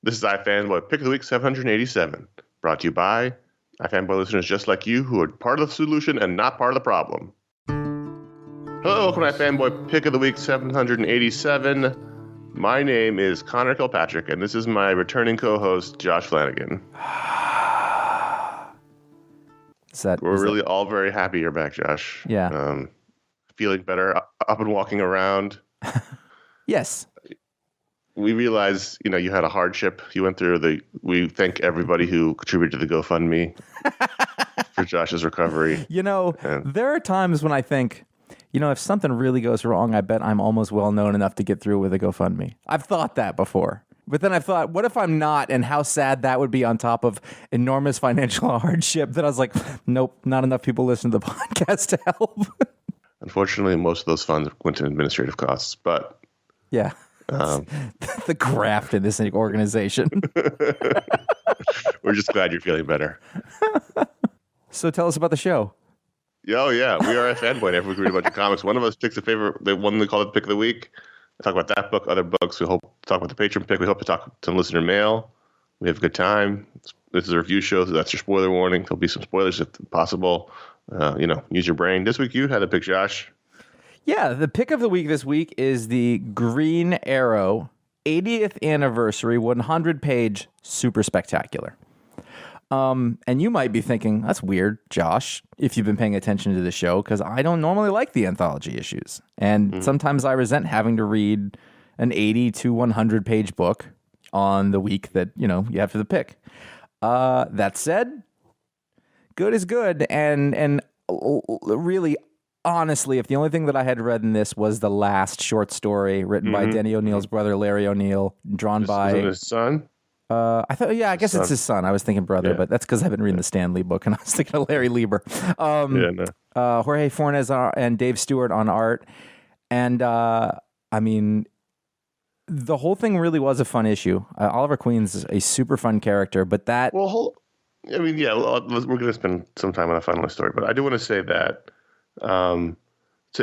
This is iFanboy Pick of the Week 787, brought to you by iFanboy listeners just like you who are part of the solution and not part of the problem. Hello, welcome to iFanboy Pick of the Week 787. My name is Connor Kilpatrick, and this is my returning co-host, Josh Flanagan. We're really all very happy you're back, Josh. Yeah. Feeling better, up and walking around. Yes. We realize, you had a hardship. You went through we thank everybody who contributed to the GoFundMe for Josh's recovery. There are times when I think, if something really goes wrong, I bet I'm almost well known enough to get through with a GoFundMe. I've thought that before. But then I thought, what if I'm not, and how sad that would be on top of enormous financial hardship that I was like, nope, not enough people listen to the podcast to help. Unfortunately, most of those funds went to administrative costs, but... Yeah. The graft in this organization. We're just glad you're feeling better. So tell us about the show. Oh, yeah. We are a fanboy. Every week we read a bunch of comics. One of us picks a favorite, the one we call it Pick of the Week. We talk about that book, other books. We hope to talk about the Patron Pick. We hope to talk to listener mail. We have a good time. This is a review show, so that's your spoiler warning. There'll be some spoilers if possible. Use your brain. This week you had a pick, Josh. Yeah, the pick of the week this week is the Green Arrow 80th anniversary 100-page super spectacular. And you might be thinking, that's weird, Josh, if you've been paying attention to the show, because I don't normally like the anthology issues. And sometimes I resent having to read an 80 to 100-page book on the week that, you have for the pick. That said, good is good. And really, honestly, if the only thing that I had read in this was the last short story written by Denny O'Neill's brother, Larry O'Neill, drawn by... Was it his son? I guess it's his son. I was thinking brother, but that's because I've been reading the Stan Lee book, and I was thinking of Larry Lieber. Jorge Fornes and Dave Stewart on art. And, the whole thing really was a fun issue. Oliver Queen's a super fun character, but that... we're going to spend some time on the final story, but I do want to say that to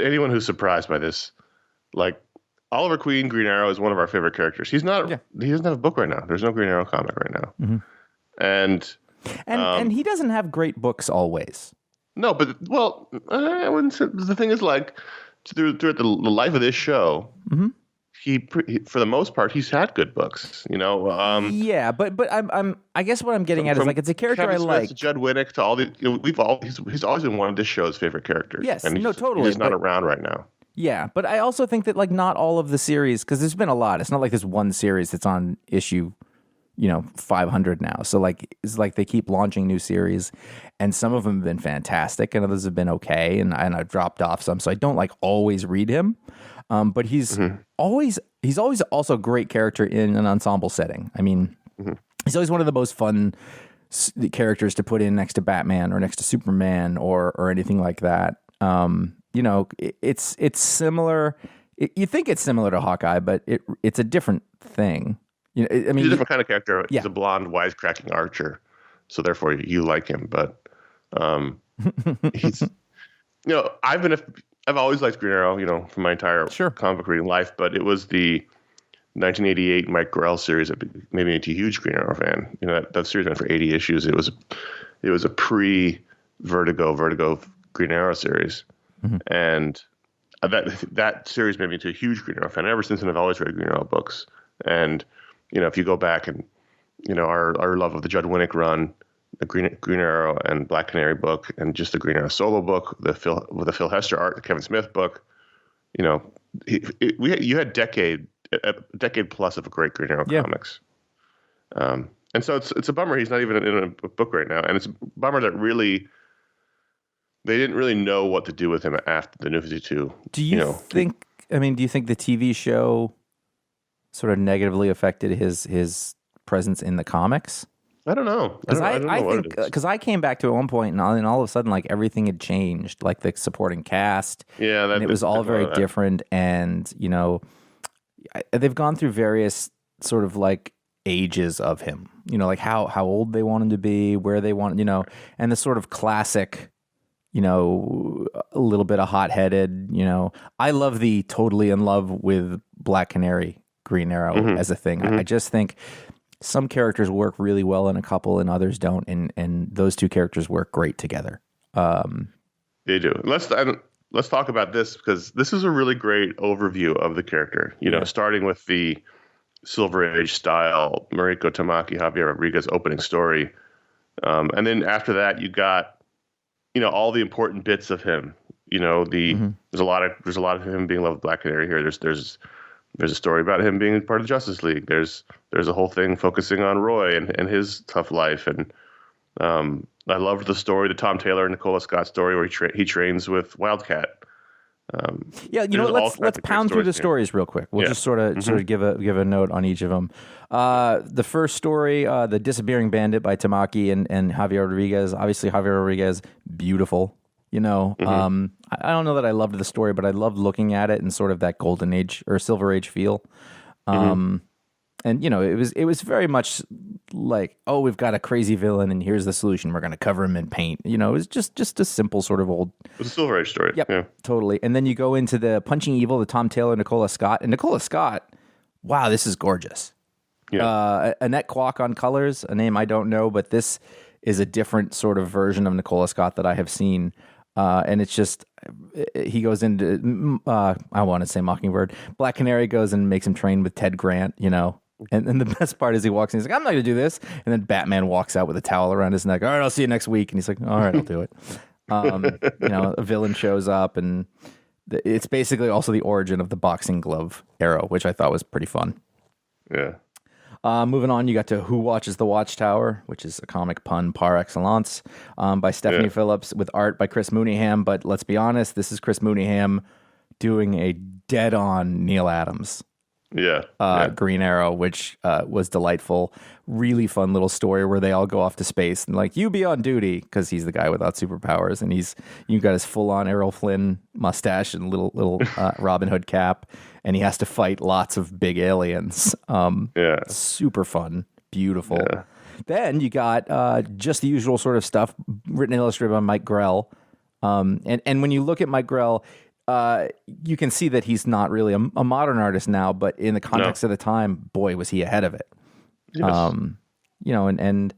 anyone who's surprised by this, like, Oliver Queen, Green Arrow, is one of our favorite characters. He doesn't have a book right now. There's no Green Arrow comic right now. Mm-hmm. And he doesn't have great books always. No, but, I wouldn't say, the thing is, like, throughout the life of this show, he, for the most part, he's had good books, Yeah, but I guess what I'm getting at is, like, it's a character Kevin I Smith like. To Judd Winnick to all the, he's always been one of this show's favorite characters. Yes, and totally. He's not around right now. Yeah, but I also think that, like, not all of the series, because there's been a lot. It's not like there's one series that's on issue, 500 now. So, like, it's like they keep launching new series, and some of them have been fantastic, and others have been okay, and I've dropped off some. So I don't, like, always read him. But he's always also a great character in an ensemble setting. I mean, he's always one of the most fun characters to put in next to Batman or next to Superman or anything like that. It's similar. You think it's similar to Hawkeye, but it's a different thing. He's a different kind of character. Yeah. He's a blonde, wisecracking archer, so therefore you like him. But he's, I've always liked Green Arrow, from my entire comic book reading life. But it was the 1988 Mike Grell series that made me into a huge Green Arrow fan. That series went for 80 issues. It was a pre-Vertigo Green Arrow series. And that series made me into a huge Green Arrow fan. Ever since then, I've always read Green Arrow books. And, if you go back and, our love of the Judd Winnick run, the Green Arrow and Black Canary book, and just the Green Arrow solo book, the Phil Hester art, the Kevin Smith book, you had a decade plus of great Green Arrow comics. And so it's a bummer he's not even in a book right now. And it's a bummer that really... they didn't really know what to do with him after the New 52. Do you think the TV show sort of negatively affected his presence in the comics? I don't know. Because I came back to it at one point, and all of a sudden, like, everything had changed, like the supporting cast. Yeah, and it was all very different. And they've gone through various sort of like ages of him. Like how old they want him to be, where they want, and the sort of classic. A little bit of hot-headed, I love the totally in love with Black Canary Green Arrow as a thing. I just think some characters work really well in a couple and others don't, and those two characters work great together. They do. Let's talk about this, because this is a really great overview of the character. Starting with the Silver Age style Mariko Tamaki, Javier Rodriguez opening story, and then after that you got all the important bits of him. There's a lot of him being loved Black Canary here. There's a story about him being part of the Justice League. There's a whole thing focusing on Roy and his tough life, and I loved the story, the Tom Taylor and Nicola Scott story, where he trains with Wildcat. Let's pound through the stories real quick. We'll just sort of give a note on each of them. The first story, The Disappearing Bandit by Tamaki and Javier Rodriguez. Obviously, Javier Rodriguez, beautiful. I don't know that I loved the story, but I loved looking at it and sort of that golden age or silver age feel. And it was very much like, oh, we've got a crazy villain and here's the solution. We're going to cover him in paint. It was just a simple sort of old. It was a Silver Age story. Yep, yeah. Totally. And then you go into the Punching Evil, the Tom Taylor, Nicola Scott. And Nicola Scott, wow, this is gorgeous. Yeah. Annette Kwok on colors, a name I don't know, but this is a different sort of version of Nicola Scott that I have seen. And it's just, he goes into, I want to say Mockingbird. Black Canary goes and makes him train with Ted Grant, And the best part is he walks in, he's like, I'm not going to do this. And then Batman walks out with a towel around his neck. All right, I'll see you next week. And he's like, all right, I'll do it. A villain shows up, and it's basically also the origin of the boxing glove arrow, which I thought was pretty fun. Yeah. Moving on, you got to Who Watches the Watchtower, which is a comic pun par excellence, by Stephanie Phillips, with art by Chris Mooneyham. But let's be honest, this is Chris Mooneyham doing a dead-on Neil Adams. Green Arrow, which was delightful. Really fun little story where they all go off to space and like, you be on duty, because he's the guy without superpowers, and you've got his full-on Errol Flynn mustache and little Robin Hood cap, and he has to fight lots of big aliens. Super fun, beautiful. Yeah. Then you got just the usual sort of stuff, written and illustrated by Mike Grell. And when you look at Mike Grell, you can see that he's not really a modern artist now, but in the context of the time, boy, was he ahead of it. Yes. And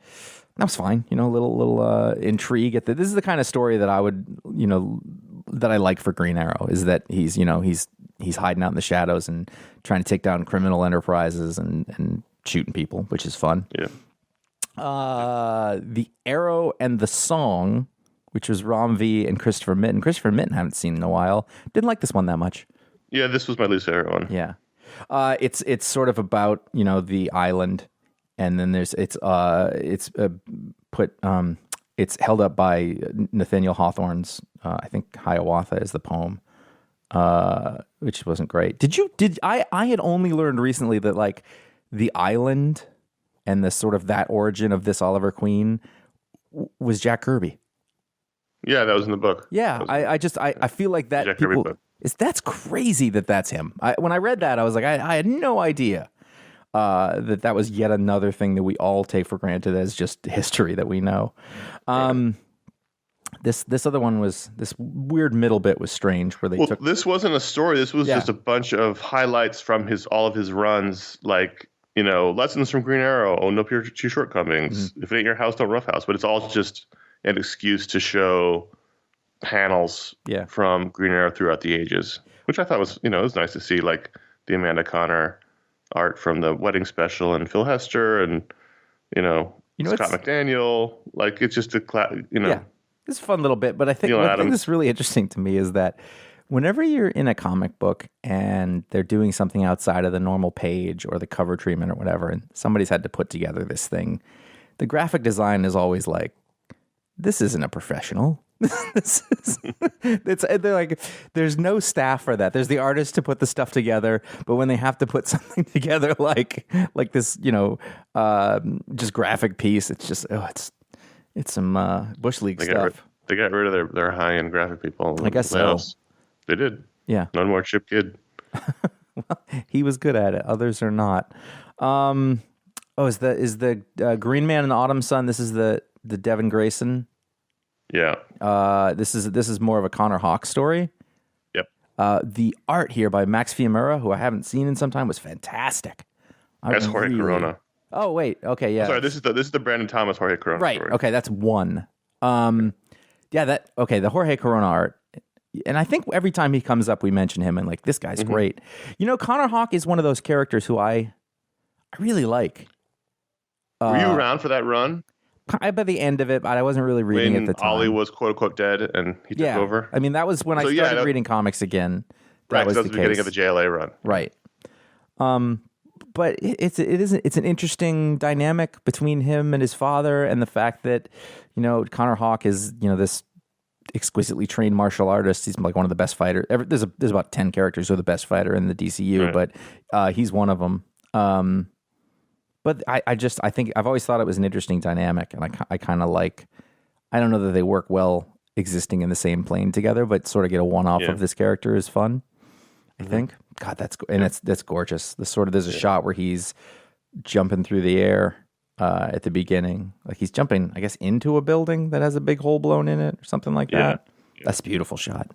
that was fine. Little intrigue. This is the kind of story that I would, that I like for Green Arrow, is that he's hiding out in the shadows and trying to take down criminal enterprises and shooting people, which is fun. Yeah. The Arrow and the Song, which was Ram V and Christopher Mitten. Christopher Mitten I haven't seen in a while. Didn't like this one that much. Yeah, this was my least favorite one. Yeah. It's sort of about, the island, and then it's held up by Nathaniel Hawthorne's, I think Hiawatha is the poem, which wasn't great. I had only learned recently that like the island and the sort of that origin of this Oliver Queen was Jack Kirby. Yeah, that was in the book. Yeah, I feel like that Jack people, book. That's crazy that's him. When I read that, I was like, I had no idea that was yet another thing that we all take for granted as just history that we know. This other one was, this weird middle bit was strange where they took. This wasn't a story. This was just a bunch of highlights from all of his runs, like, lessons from Green Arrow. Oh, no pure two shortcomings. Mm-hmm. If it ain't your house, don't roughhouse. But it's all just an excuse to show panels from Green Arrow throughout the ages, which I thought was, it was nice to see, like the Amanda Connor art from the wedding special and Phil Hester and, Scott McDaniel. Like, it's just Yeah, it's a fun little bit. But I think one thing that's really interesting to me is that whenever you're in a comic book and they're doing something outside of the normal page or the cover treatment or whatever, and somebody's had to put together this thing, the graphic design is always like, this isn't a professional. They're like, there's no staff for that. There's the artist to put the stuff together, but when they have to put something together like this, just graphic piece, it's just it's some Bush League stuff. They got rid of their high end graphic people. I guess so. They did. Yeah. None more Chip Kidd. Well, he was good at it. Others are not. Is the Green Man in the Autumn Sun? This is the Devin Grayson. Yeah. This is more of a Connor Hawke story. Yep. The art here by Max Fiumura, who I haven't seen in some time, was fantastic. That's Jorge Corona. Oh wait, okay, yeah. Sorry, this is the Brandon Thomas Jorge Corona Right. story. Okay, that's one. The Jorge Corona art. And I think every time he comes up, we mention him and like, this guy's great. You know, Connor Hawke is one of those characters who I really like. Were you around for that run? By the end of it, but I wasn't really reading when at the time. Ollie was quote unquote dead and he took over. I mean, that was when I started reading comics again. That was the beginning of the JLA run. Right. But it's an interesting dynamic between him and his father, and the fact that, you know, Connor Hawke is, you know, this exquisitely trained martial artist. He's like one of the best fighters. There's about 10 characters who are the best fighter in the DCU, but he's one of them. But I think I've always thought it was an interesting dynamic, and I kind of like. I don't know that they work well existing in the same plane together, but sort of get a one-off of this character is fun. I think. God, that's gorgeous. There's a shot where he's jumping through the air at the beginning, like he's jumping, I guess, into a building that has a big hole blown in it or something like that. Yeah. That's a beautiful shot.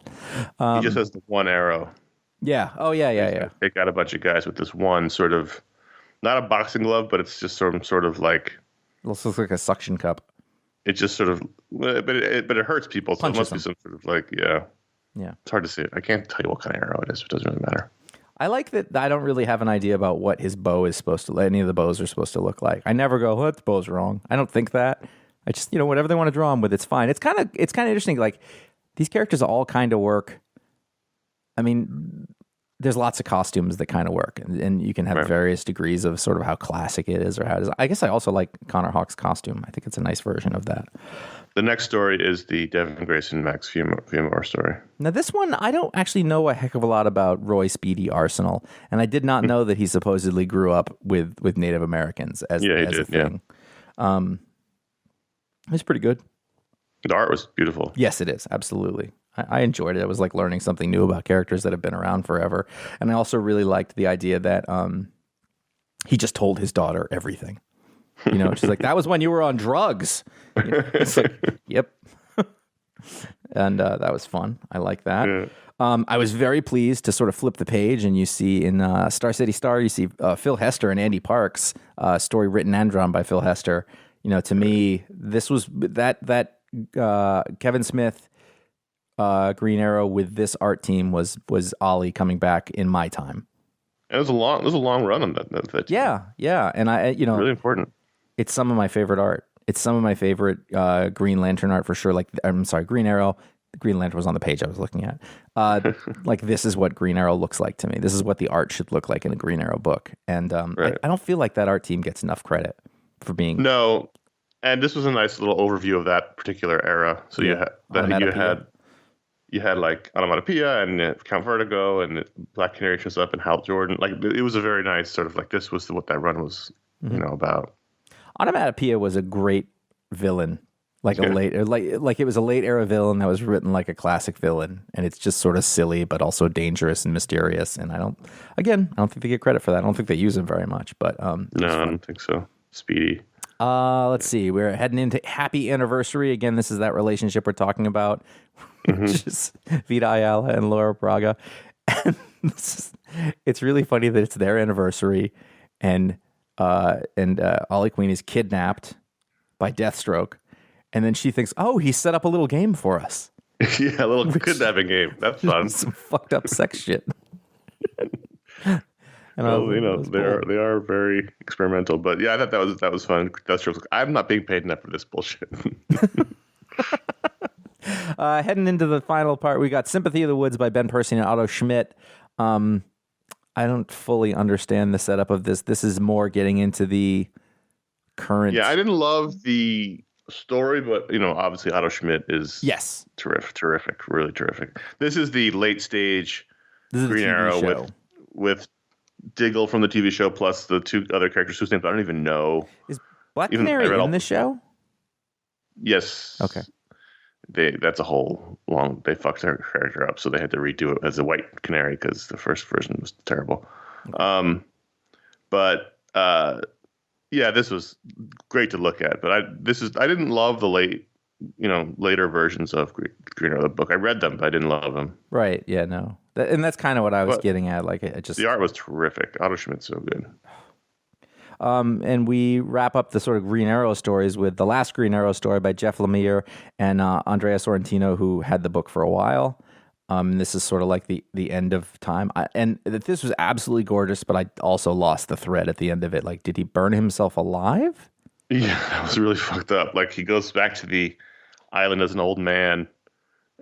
He just has the one arrow. Yeah. Oh yeah. Take out a bunch of guys with this one sort of, not a boxing glove, but it's just sort of like. It looks like a suction cup. It just sort of, but it hurts people. So it must be some sort of like, yeah. It's hard to see it. I can't tell you what kind of arrow it is. It doesn't really matter. I like that I don't really have an idea about what his bow is supposed to, any of the bows are supposed to look like. I never go, well, that bow's wrong. I don't think that. I just, you know, whatever they want to draw him with, it's fine. It's kind of interesting. Like, these characters all kind of work. I mean, there's lots of costumes that kind of work, and you can have various degrees of sort of how classic it is or how it is. I guess I also like Connor Hawke's costume. I think it's a nice version of that. The next story is the Devin Grayson Max Fumor story. Now, this one, I don't actually know a heck of a lot about Roy Speedy Arsenal, and I did not know that he supposedly grew up with Native Americans as a thing. Yeah. It's pretty good. The art was beautiful. Yes, it is. Absolutely. I enjoyed it. It was like learning something new about characters that have been around forever. And I also really liked the idea that he just told his daughter everything. You know, she's like, that was when you were on drugs. You know, it's like, yep. And that was fun. I like that. Yeah. I was very pleased to sort of flip the page, and you see in Star City Star, you see Phil Hester and Andy Parks, story written and drawn by Phil Hester. You know, to me, this was that Kevin Smith Green Arrow with this art team was Ollie coming back in my time. And it was a long run on that team. Yeah, and I really important. It's some of my favorite art. It's some of my favorite Green Lantern art for sure. Like, I'm sorry, Green Arrow. Green Lantern was on the page I was looking at. Like, this is what Green Arrow looks like to me. This is what the art should look like in a Green Arrow book. And I don't feel like that art team gets enough credit for being. No, and this was a nice little overview of that particular era. So you had like Onomatopoeia and Count Vertigo, and Black Canary shows up, and Hal Jordan. Like, it was a very nice sort of like, this was what that run was, you know, about. Onomatopoeia was a great villain, like it was a late era villain that was written like a classic villain, and it's just sort of silly but also dangerous and mysterious. And I don't think they get credit for that. I don't think they use him very much, but no, I don't think so. Speedy. Let's see. We're heading into Happy Anniversary again. This is that relationship we're talking about, which is Vita Ayala and Laura Braga. And it's really funny that it's their anniversary, and Ollie Queen is kidnapped by Deathstroke, and then she thinks, "Oh, he set up a little game for us." Yeah, a little kidnapping game. That's fun. Some fucked up sex shit. Well, you know, they are very experimental, but yeah, I thought that was fun. Deathstroke's like, I'm not being paid enough for this bullshit. Heading into the final part, we got Sympathy of the Woods by Ben Percy and Otto Schmidt. I don't fully understand the setup of this. This is more getting into the current. Yeah, I didn't love the story, but you know, obviously Otto Schmidt is terrific, really terrific. This is the late stage Green Arrow with Diggle from the TV show, plus the two other characters whose names I don't even know. Is Black Canary in this show? Yes. Okay. That's a whole long. They fucked her character up, so they had to redo it as a White Canary because the first version was terrible. Okay. Yeah, this was great to look at. But I didn't love the later versions of Green Arrow, the book. I read them, but I didn't love them. Right. Yeah. No. And that's kind of what I was getting at. Like, the art was terrific. Otto Schmidt's so good. And we wrap up the sort of Green Arrow stories with the last Green Arrow story by Jeff Lemire and Andrea Sorrentino, who had the book for a while. This is sort of like the end of time. And this was absolutely gorgeous, but I also lost the thread at the end of it. Like, did he burn himself alive? Yeah, that was really fucked up. Like, he goes back to the island as an old man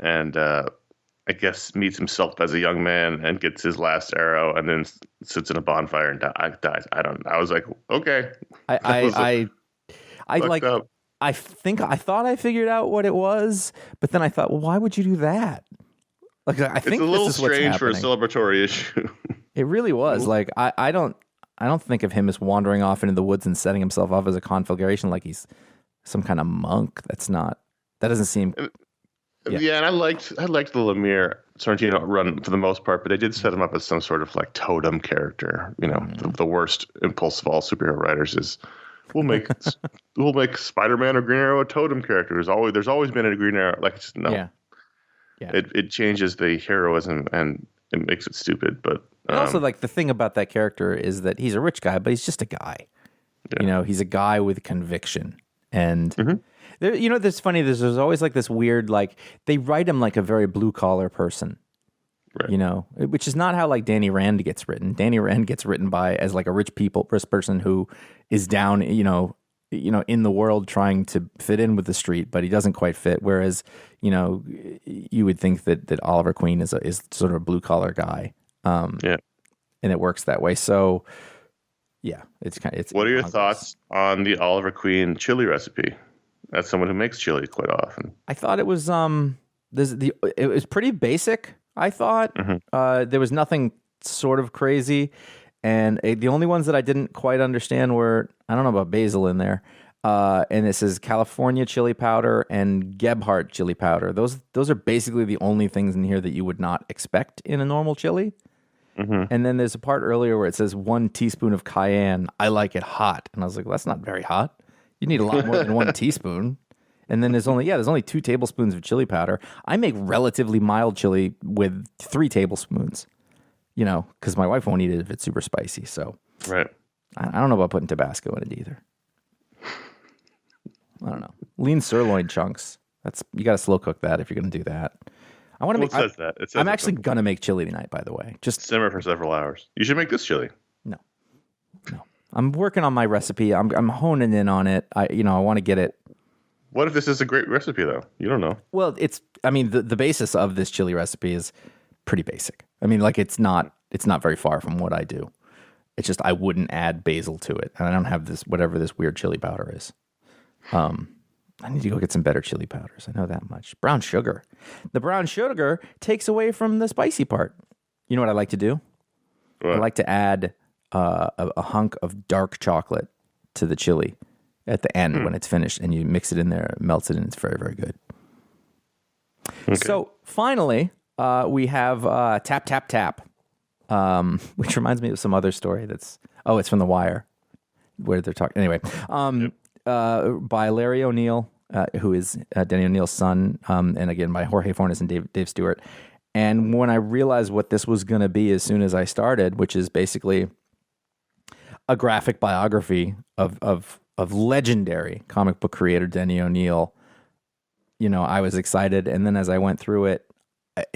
and I guess meets himself as a young man and gets his last arrow and then sits in a bonfire and dies. I was like, okay. I up. I thought I figured out what it was, but then I thought, well, why would you do that? Like, I think it's a little this is what's strange for a happening. celebratory issue. It really was. Like, I don't think of him as wandering off into the woods and setting himself up as a conflagration like he's some kind of monk. That doesn't seem. Yeah, and I liked the Lemire Sorrentino run for the most part, but they did set him up as some sort of like totem character. You know, the worst impulse of all superhero writers is we'll make Spider-Man or Green Arrow a totem character. There's always been a Green Arrow. Like, no. Yeah. It changes the heroism and it makes it stupid. But also, like, the thing about that character is that he's a rich guy, but he's just a guy. Yeah. You know, he's a guy with conviction. And there, you know, there's funny. There's always like this weird, like, they write him like a very blue collar person. Right. You know, which is not how like Danny Rand gets written. Danny Rand gets written as like a rich person who is down, you know, in the world trying to fit in with the street, but he doesn't quite fit. Whereas, you know, you would think that Oliver Queen is sort of a blue collar guy. And it works that way. So, yeah, it's What are your thoughts on the Oliver Queen chili recipe? As someone who makes chili quite often, I thought it was it was pretty basic. I thought there was nothing sort of crazy. And the only ones that I didn't quite understand were, I don't know about basil in there. And this is California chili powder and Gebhardt chili powder. Those are basically the only things in here that you would not expect in a normal chili. And then there's a part earlier where it says 1 teaspoon of cayenne. I like it hot. And I was like, well, that's not very hot. You need a lot more than 1 teaspoon. And then there's only 2 tablespoons of chili powder. I make relatively mild chili with 3 tablespoons. You know, because my wife won't eat it if it's super spicy. So, right. I don't know about putting Tabasco in it either. I don't know. Lean sirloin chunks. You got to slow cook that if you're going to do that. I want to make. It says that. It says I'm actually going to make chili tonight. By the way, just simmer for several hours. You should make this chili. No. I'm working on my recipe. I'm honing in on it. I want to get it. What if this is a great recipe though? You don't know. Well, the basis of this chili recipe is pretty basic. I mean, like, it's not very far from what I do. It's just I wouldn't add basil to it, and I don't have whatever this weird chili powder is. I need to go get some better chili powders. I know that much. Brown sugar. The brown sugar takes away from the spicy part. You know what I like to do? What? I like to add a hunk of dark chocolate to the chili at the end when it's finished, and you mix it in there, melts it, and it's very, very good. Okay. So finally, we have Tap, Tap, Tap, which reminds me of some other story it's from The Wire, where they're talking. Anyway, by Larry O'Neill, who is Denny O'Neill's son, and again by Jorge Fornes and Dave Stewart. And when I realized what this was going to be as soon as I started, which is basically a graphic biography of legendary comic book creator Denny O'Neill, you know, I was excited. And then as I went through it,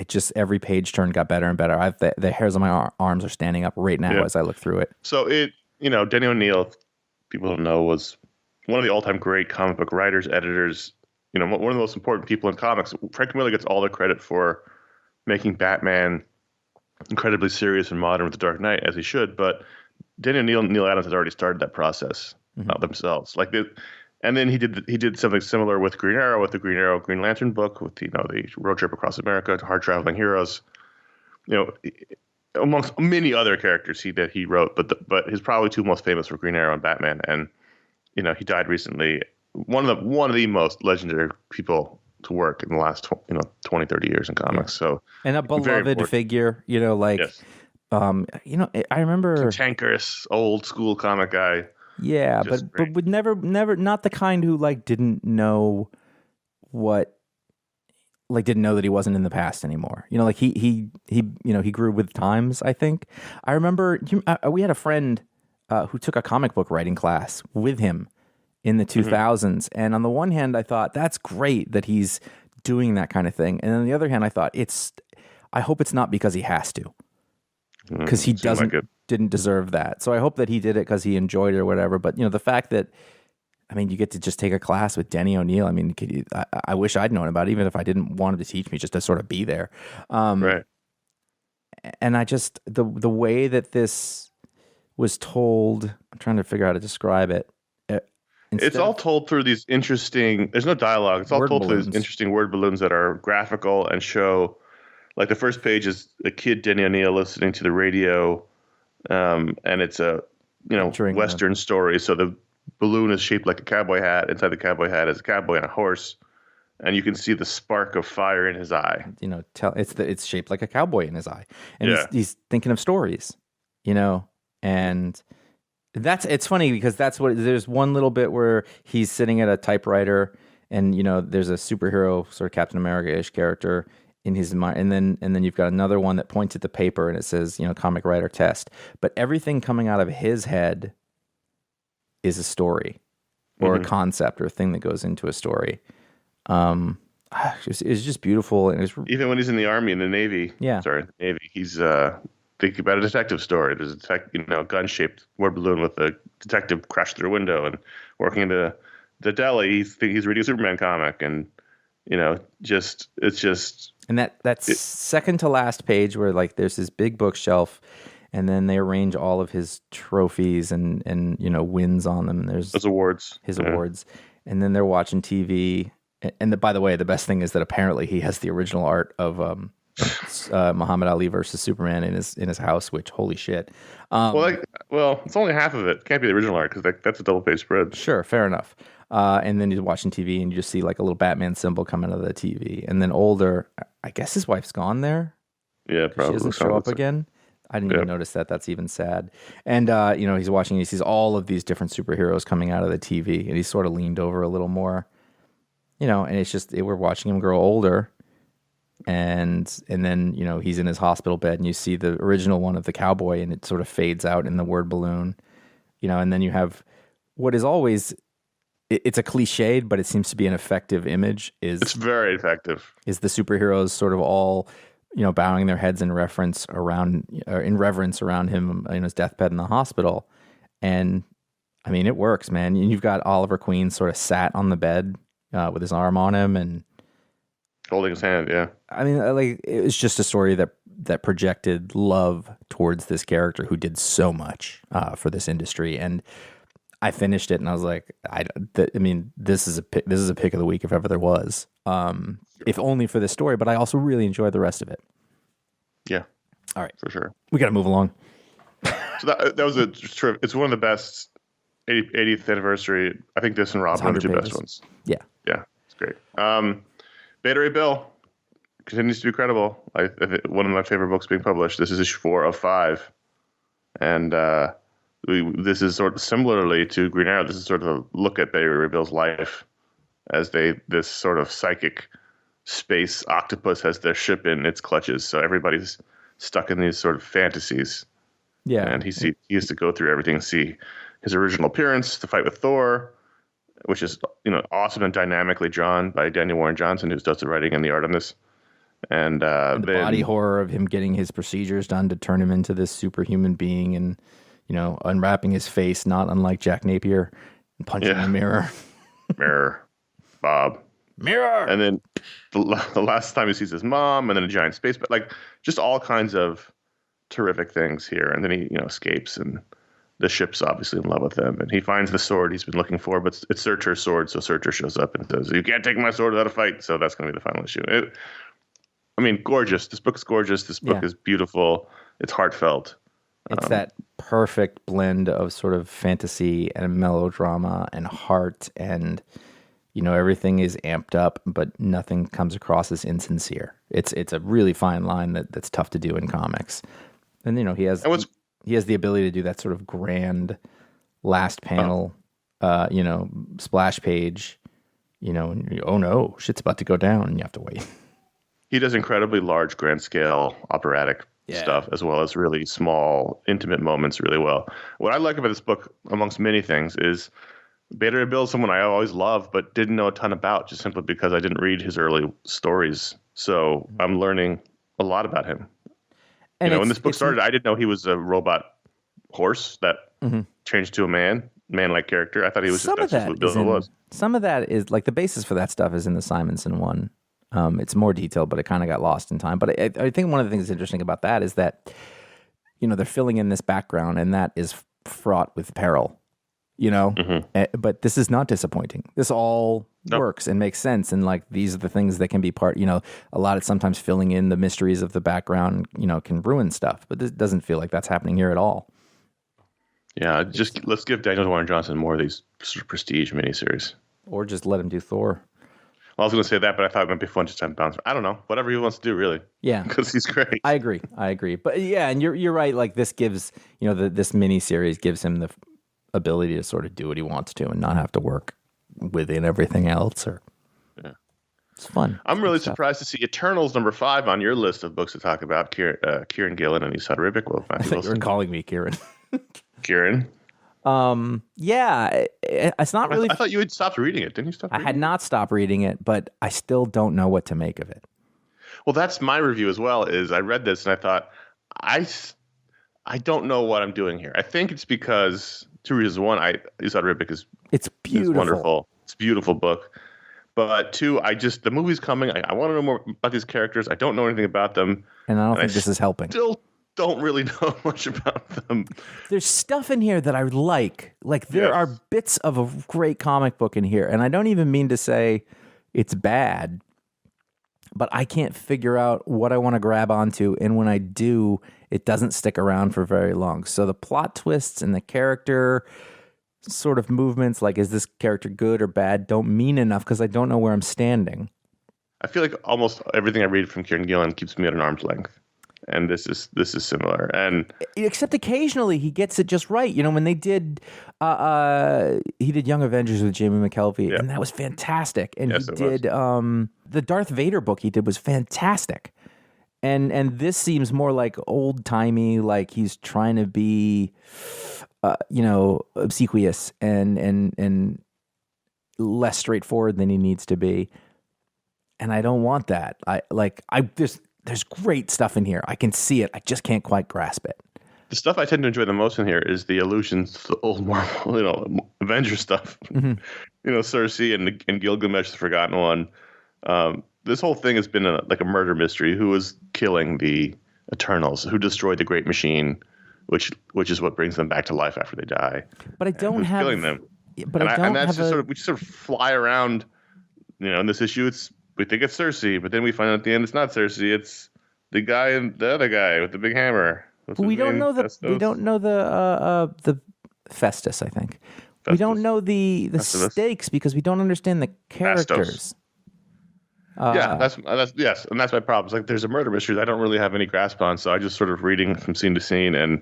just every page turn got better and better. The hairs on my arms are standing up right now as I look through it. So Denny O'Neill, people don't know, was one of the all-time great comic book writers, editors, you know, one of the most important people in comics. Frank Miller gets all the credit for making Batman incredibly serious and modern with The Dark Knight, as he should. But Denny O'Neill and Neil Adams had already started that process themselves. And then he did something similar with Green Arrow, with the Green Arrow Green Lantern book, with the road trip across America, hard traveling heroes. You know, amongst many other characters that he wrote, but his probably 2 most famous were Green Arrow and Batman. And you know, he died recently. One of the most legendary people to work in the last 20, 30 years in comics. So, and a beloved figure, you know, like you know, I remember cantankerous old school comic guy. Yeah, but would never not the kind who didn't know that he wasn't in the past anymore. You know, he grew with times, I think. I remember we had a friend who took a comic book writing class with him in the 2000s. And on the one hand, I thought that's great that he's doing that kind of thing. And on the other hand, I thought I hope it's not because he has to, because he didn't deserve that. So I hope that he did it because he enjoyed it or whatever. But the fact that, I mean, you get to just take a class with Denny O'Neil. I mean, I wish I'd known about it, even if I didn't want him to teach me, just to sort of be there. Right. And I just, the way that this was told, I'm trying to figure out how to describe it. It's all told through these interesting, there's no dialogue. It's all told through these interesting word balloons that are graphical and show, like the first page is a kid, Denny O'Neil, listening to the radio. And it's a, Western story. So the balloon is shaped like a cowboy hat. Inside the cowboy hat is a cowboy and a horse. And you can see the spark of fire in his eye. It's shaped like a cowboy in his eye. And he's thinking of stories, and it's funny because there's one little bit where he's sitting at a typewriter and, there's a superhero sort of Captain America-ish character in his mind. And then you've got another one that points at the paper and it says, comic writer test. But everything coming out of his head is a story or a concept or a thing that goes into a story. It's just beautiful. And even when he's in the Army and the Navy, he's thinking about a detective story. There's a gun-shaped word balloon with a detective crash through a window, and working into the deli, he's reading a Superman comic, and it's just. And that's second to last page where there's this big bookshelf, and then they arrange all of his trophies and wins on them. There's his awards, and then they're watching TV. And by the way, the best thing is that apparently he has the original art of Muhammad Ali versus Superman in his house. Which, holy shit! It's only half of it. It can't be the original art because that's a double page spread. Sure, fair enough. And then you're watching TV and you just see a little Batman symbol coming out of the TV. And then older, I guess his wife's gone there. Yeah, probably. She doesn't show up again. I didn't even notice that. That's even sad. And, he's watching, he sees all of these different superheroes coming out of the TV, and he's sort of leaned over a little more, and it's just, we're watching him grow older. And then, he's in his hospital bed and you see the original one of the cowboy and it sort of fades out in the word balloon, and then you have what is always, it's a cliched, but it seems to be an effective image. It's very effective. Is the superheroes sort of all, bowing their heads in reverence around him in his deathbed in the hospital. And I mean, it works, man. You've got Oliver Queen sort of sat on the bed with his arm on him and holding his hand. Yeah. I mean, it was just a story that projected love towards this character who did so much for this industry. And I finished it and I was like, this is a pick of the week if ever there was. If only for this story, but I also really enjoyed the rest of it. Yeah. All right. For sure. We got to move along. So that was it's one of the best 80th anniversary. I think this and Robin are the two best ones. Yeah. Yeah. It's great. Beta Ray Bill continues to be credible. One of my favorite books being published. This is issue 4 of 5. And, this is sort of similarly to Green Arrow. This is sort of a look at Beta Ray Bill's life as this sort of psychic space octopus has their ship in its clutches. So everybody's stuck in these sort of fantasies. Yeah. And he has to go through everything, see his original appearance, the fight with Thor, which is, awesome and dynamically drawn by Daniel Warren Johnson, who does the writing and the art on this. And the body horror of him getting his procedures done to turn him into this superhuman being and, unwrapping his face, not unlike Jack Napier, and punching the mirror. Mirror. Bob. Mirror. And then the last time he sees his mom, and then a giant space, but just all kinds of terrific things here. And then he, escapes, and the ship's obviously in love with him. And he finds the sword he's been looking for, but it's Surtur's sword. So Surtur shows up and says, "You can't take my sword without a fight." So that's going to be the final issue. Gorgeous. This book is gorgeous. This book is beautiful. It's heartfelt. It's that perfect blend of sort of fantasy and melodrama and heart, and everything is amped up, but nothing comes across as insincere. It's a really fine line that's tough to do in comics. And he has the ability to do that sort of grand last panel, splash page. Oh no, shit's about to go down, and you have to wait. He does incredibly large, grand scale, operatic stuff, as well as really small, intimate moments really well. What I like about this book, amongst many things, is Beta Bill is someone I always loved, but didn't know a ton about, just simply because I didn't read his early stories. So I'm learning a lot about him. And when this book started, I didn't know he was a robot horse that changed to a man-like character. I thought he was just what Bill was. Some of that is like the basis for that stuff is in the Simonson one. It's more detailed, but it kind of got lost in time. But I think one of the things that's interesting about that is that, they're filling in this background, and that is fraught with peril, But this is not disappointing. This all works and makes sense. And like, these are the things that can be part, a lot of sometimes filling in the mysteries of the background, can ruin stuff. But this doesn't feel like that's happening here at all. Yeah, let's give Daniel Warren Johnson more of these sort of prestige miniseries. Or just let him do Thor. Well, I was going to say that, but I thought it might be fun just to bounce. I don't know. Whatever he wants to do, really. Yeah. Because he's great. I agree. But yeah, and you're right. Like, this gives, this miniseries gives him the ability to sort of do what he wants to and not have to work within everything else. It's fun. I'm really surprised to see Eternals #5 on your list of books to talk about. Kieran Gillen and Esad Ribic. I thought you were calling me Kieran. Kieran. Yeah, it's not really. I thought you had stopped reading it. Didn't you stop? I had not stopped reading it, but I still don't know what to make of it. Well, that's my review as well. Is I read this and I thought I don't know what I'm doing here. I think it's because two reasons. One, Esad Ribic is beautiful. Wonderful. It's a beautiful book. But two, the movie's coming. I want to know more about these characters. I don't know anything about them, and I don't think this is helping. Still don't really know much about them. There's stuff in here that I like. Like, there are bits of a great comic book in here, and I don't even mean to say it's bad, but I can't figure out what I want to grab onto, and when I do, it doesn't stick around for very long. So the plot twists and the character sort of movements, like, is this character good or bad, don't mean enough because I don't know where I'm standing. I feel like almost everything I read from Kieran Gillen keeps me at an arm's length. And this is similar, and except occasionally he gets it just right. When they did, he did Young Avengers with Jamie McKelvey, and that was fantastic. And he did the Darth Vader book he did was fantastic. And this seems more like old timey, like he's trying to be, obsequious and less straightforward than he needs to be. And I don't want that. There's great stuff in here. I can see it. I just can't quite grasp it. The stuff I tend to enjoy the most in here is the allusions to the old Marvel, Avengers stuff. Cersei and Gilgamesh, the Forgotten One. This whole thing has been like a murder mystery. Who was killing the Eternals? Who destroyed the Great Machine, which is what brings them back to life after they die? But I don't have killing them. But we just sort of fly around. In this issue, we think it's Cersei, but then we find out at the end it's not Cersei. It's the guy and the other guy with the big hammer. We don't know the Festus, I think. Festus. We don't know the stakes because we don't understand the characters. That's my problem. It's like there's a murder mystery that I don't really have any grasp on, so I just sort of reading from scene to scene and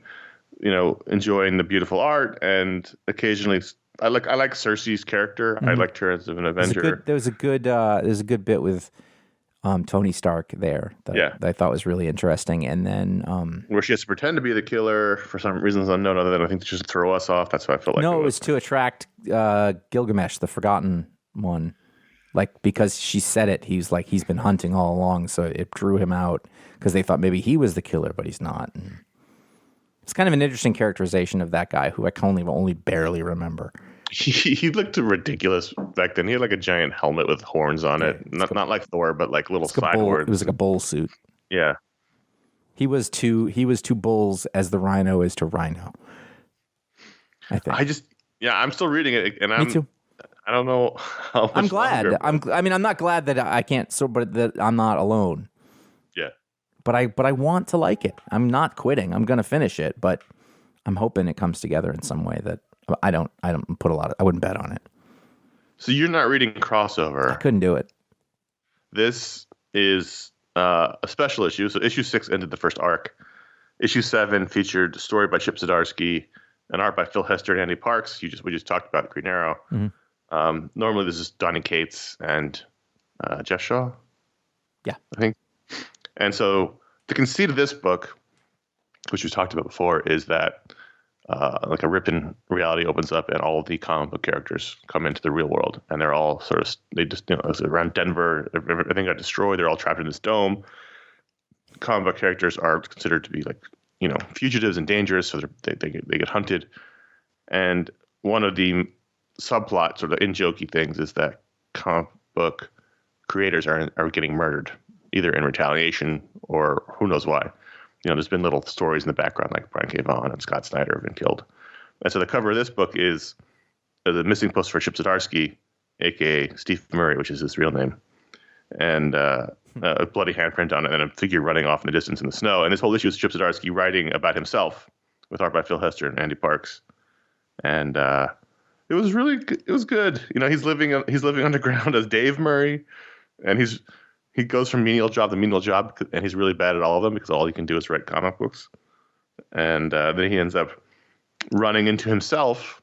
enjoying the beautiful art, and occasionally I like Cersei's character. I liked her as an Avenger. There's a good bit with Tony Stark there that I thought was really interesting, and then where she has to pretend to be the killer for some reasons unknown, other than I think to just throw us off. That's what I felt like. No, it was to attract Gilgamesh, the Forgotten One, like because she said it. He's been hunting all along, so it drew him out because they thought maybe he was the killer, but he's not. And it's kind of an interesting characterization of that guy who I can only barely remember. He looked ridiculous back then. He had like a giant helmet with horns on it. Not like Thor, but like little side horns. It was like a bull suit. Yeah. He was two bulls as the Rhino is to Rhino. I think. I'm still reading it, and Me too. I don't know how much I'm glad. longer, I'm not glad that I can't. But that I'm not alone. Yeah. But I want to like it. I'm not quitting. I'm going to finish it, but I'm hoping it comes together in some way that I don't put I wouldn't bet on it. So you're not reading crossover. I couldn't do it. This is a special issue. So issue 6 ended the first arc. Issue 7 featured a story by Chip Zdarsky, an art by Phil Hester and Andy Parks. We just talked about Green Arrow. Mm-hmm. Normally this is Donny Cates and Jeff Shaw. Yeah. I think. And so the conceit of this book which we talked about before, is that like a Ripon reality opens up and all of the comic book characters come into the real world, and they're all sort of around Denver. Everything got destroyed. They're all trapped in this dome. Comic book characters are considered to be like fugitives and dangerous, so they get hunted. And one of the subplot sort of in-jokey things is that comic book creators are getting murdered, either in retaliation or who knows why. There's been little stories in the background like Brian K. Vaughan and Scott Snyder have been killed. And so the cover of this book is the missing poster for Chip Zdarsky, a.k.a. Steve Murray, which is his real name, and a bloody handprint on it and a figure running off in the distance in the snow. And this whole issue is Chip Zdarsky writing about himself with art by Phil Hester and Andy Parks. And it was good. He's living underground as Dave Murray, and he goes from menial job to menial job, and he's really bad at all of them because all he can do is write comic books. And then he ends up running into himself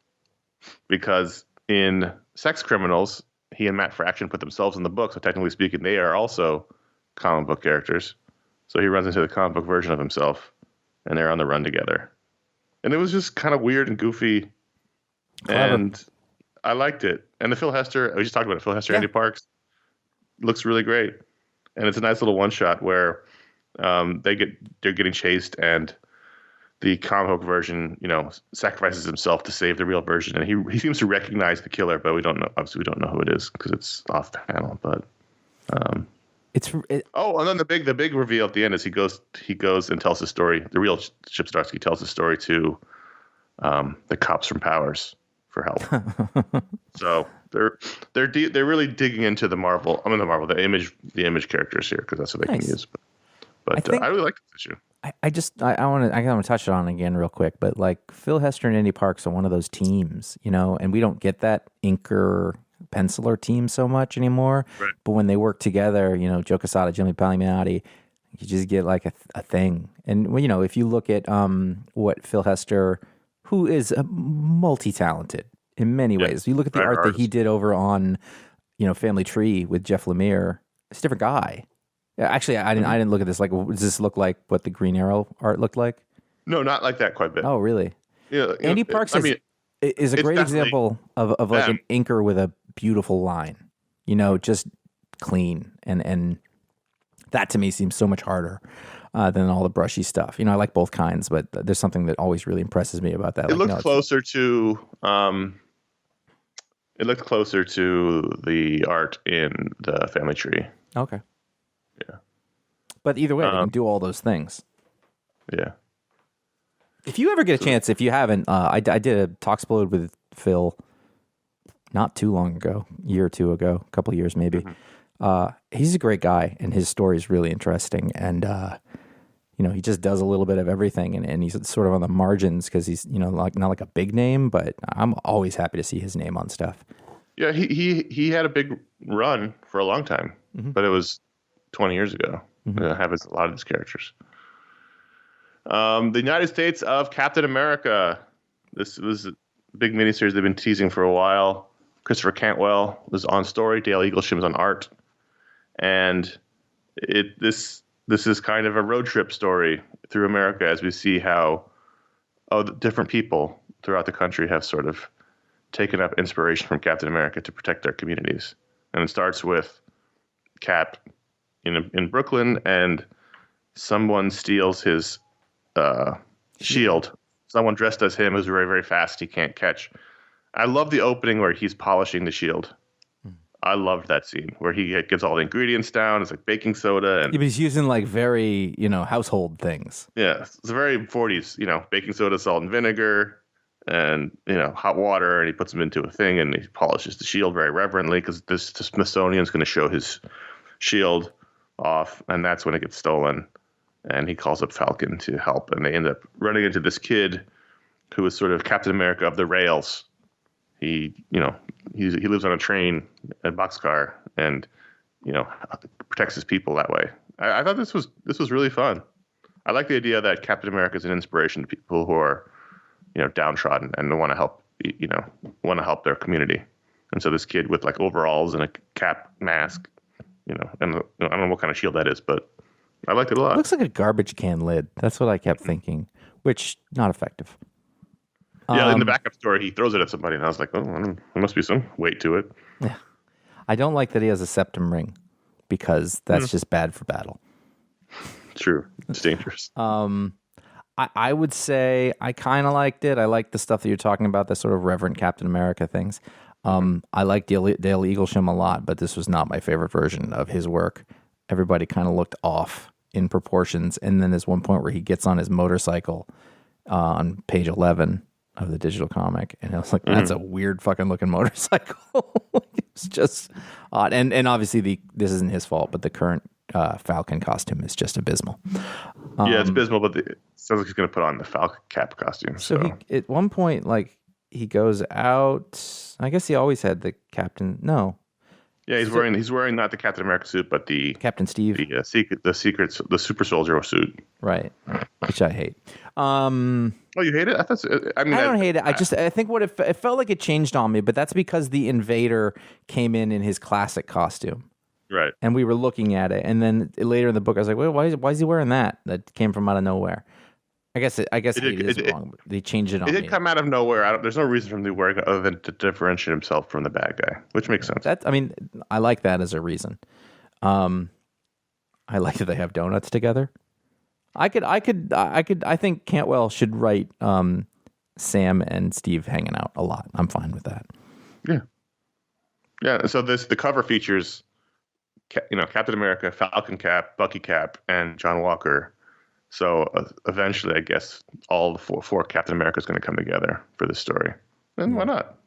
because in Sex Criminals, he and Matt Fraction put themselves in the book. So technically speaking, they are also comic book characters. So he runs into the comic book version of himself, and they're on the run together. And it was just kind of weird and goofy. Clever. And I liked it. And the Phil Hester, we just talked about it, Phil Hester, Andy Parks, looks really great. And it's a nice little one shot where they're getting chased, and the comic book version, sacrifices himself to save the real version. And he seems to recognize the killer, but we don't know. Obviously, we don't know who it is because it's off panel. But and then the big reveal at the end is he goes and tells the story. The real Chip Zdarsky tells the story to the cops from Powers for help. So they're really digging into the image characters here because that's what they can use. But I really like this issue. I want to touch it on again real quick, but like Phil Hester and Andy Parks are one of those teams, and we don't get that inker penciler team so much anymore. Right. But when they work together, Joe Quesada, Jimmy Palmiotti, you just get like a thing. And if you look at what Phil Hester, who is multi-talented in many ways, you look at the art that he did over on Family Tree with Jeff Lemire, it's a different guy. Actually, I didn't look at this. Like, does this look like what the Green Arrow art looked like? No, not like that quite a bit. Oh, really? Yeah. Andy Parks is a great example of like an inker with a beautiful line. Just clean, and that to me seems so much harder than all the brushy stuff. I like both kinds, but there's something that always really impresses me about that. It looked closer to. It looked closer to the art in the Family Tree. Okay. Yeah. But either way, they can do all those things. Yeah. If you ever get a chance, if you haven't, I did a Talksplode with Phil not too long ago, a year or two ago, a couple of years maybe. Mm-hmm. He's a great guy, and his story is really interesting. And, he just does a little bit of everything, and he's sort of on the margins because he's, like not like a big name, but I'm always happy to see his name on stuff. Yeah, he had a big run for a long time, but it was 20 years ago. Happens a lot of these characters. The United States of Captain America. This was a big miniseries they've been teasing for a while. Christopher Cantwell was on story. Dale Eaglesham was on art. And this is kind of a road trip story through America as we see how the different people throughout the country have sort of taken up inspiration from Captain America to protect their communities. And it starts with Cap in Brooklyn, and someone steals his shield. Someone dressed as him who's very, very fast. He can't catch. I love the opening where he's polishing the shield. I loved that scene where he gets all the ingredients down. It's like baking soda. And but he's using like very, household things. Yeah, it's very 40s, baking soda, salt and vinegar, and, hot water. And he puts them into a thing, and he polishes the shield very reverently because the Smithsonian's going to show his shield off, and that's when it gets stolen. And he calls up Falcon to help, and they end up running into this kid who is sort of Captain America of the rails. He lives on a train, a boxcar, and protects his people that way. I thought this was really fun. I like the idea that Captain America is an inspiration to people who are downtrodden and want to help their community. And so this kid with like overalls and a cap mask, and I don't know what kind of shield that is, but I liked it a lot. It looks like a garbage can lid. That's what I kept thinking. which not effective. Yeah, in the backup story, he throws it at somebody, and I was like, oh, there must be some weight to it. Yeah. I don't like that he has a septum ring because that's just bad for battle. True. It's dangerous. I would say I kind of liked it. I liked the stuff that you're talking about, the sort of Reverend Captain America things. I liked Dale Eaglesham a lot, but this was not my favorite version of his work. Everybody kind of looked off in proportions. And then there's one point where he gets on his motorcycle on page 11 of the digital comic. And I was like, that's a weird fucking looking motorcycle. It's just odd. And obviously this isn't his fault, but the current Falcon costume is just abysmal. Yeah, it's abysmal, but it sounds like he's going to put on the Falcon cap costume. So he, at one point, like, he goes out. I guess he always had the captain. No. Yeah, he's wearing not the Captain America suit, but the Captain Steve, the super soldier suit. Right, which I hate. Oh, you hate it? I don't hate it. I think it felt like it changed on me, but that's because the Invader came in his classic costume. Right. And we were looking at it, and then later in the book, I was like, "Wait, why is he wearing that? That came from out of nowhere." I guess it is wrong. They changed it on me. It did come out of nowhere. There's no reason for him to wear it other than to differentiate himself from the bad guy, which makes sense. I like that as a reason. I like that they have donuts together. I think Cantwell should write Sam and Steve hanging out a lot. I'm fine with that. Yeah. Yeah. So the cover features, Captain America, Falcon Cap, Bucky Cap, and John Walker. So eventually, I guess all the four Captain America is going to come together for this story. And why not?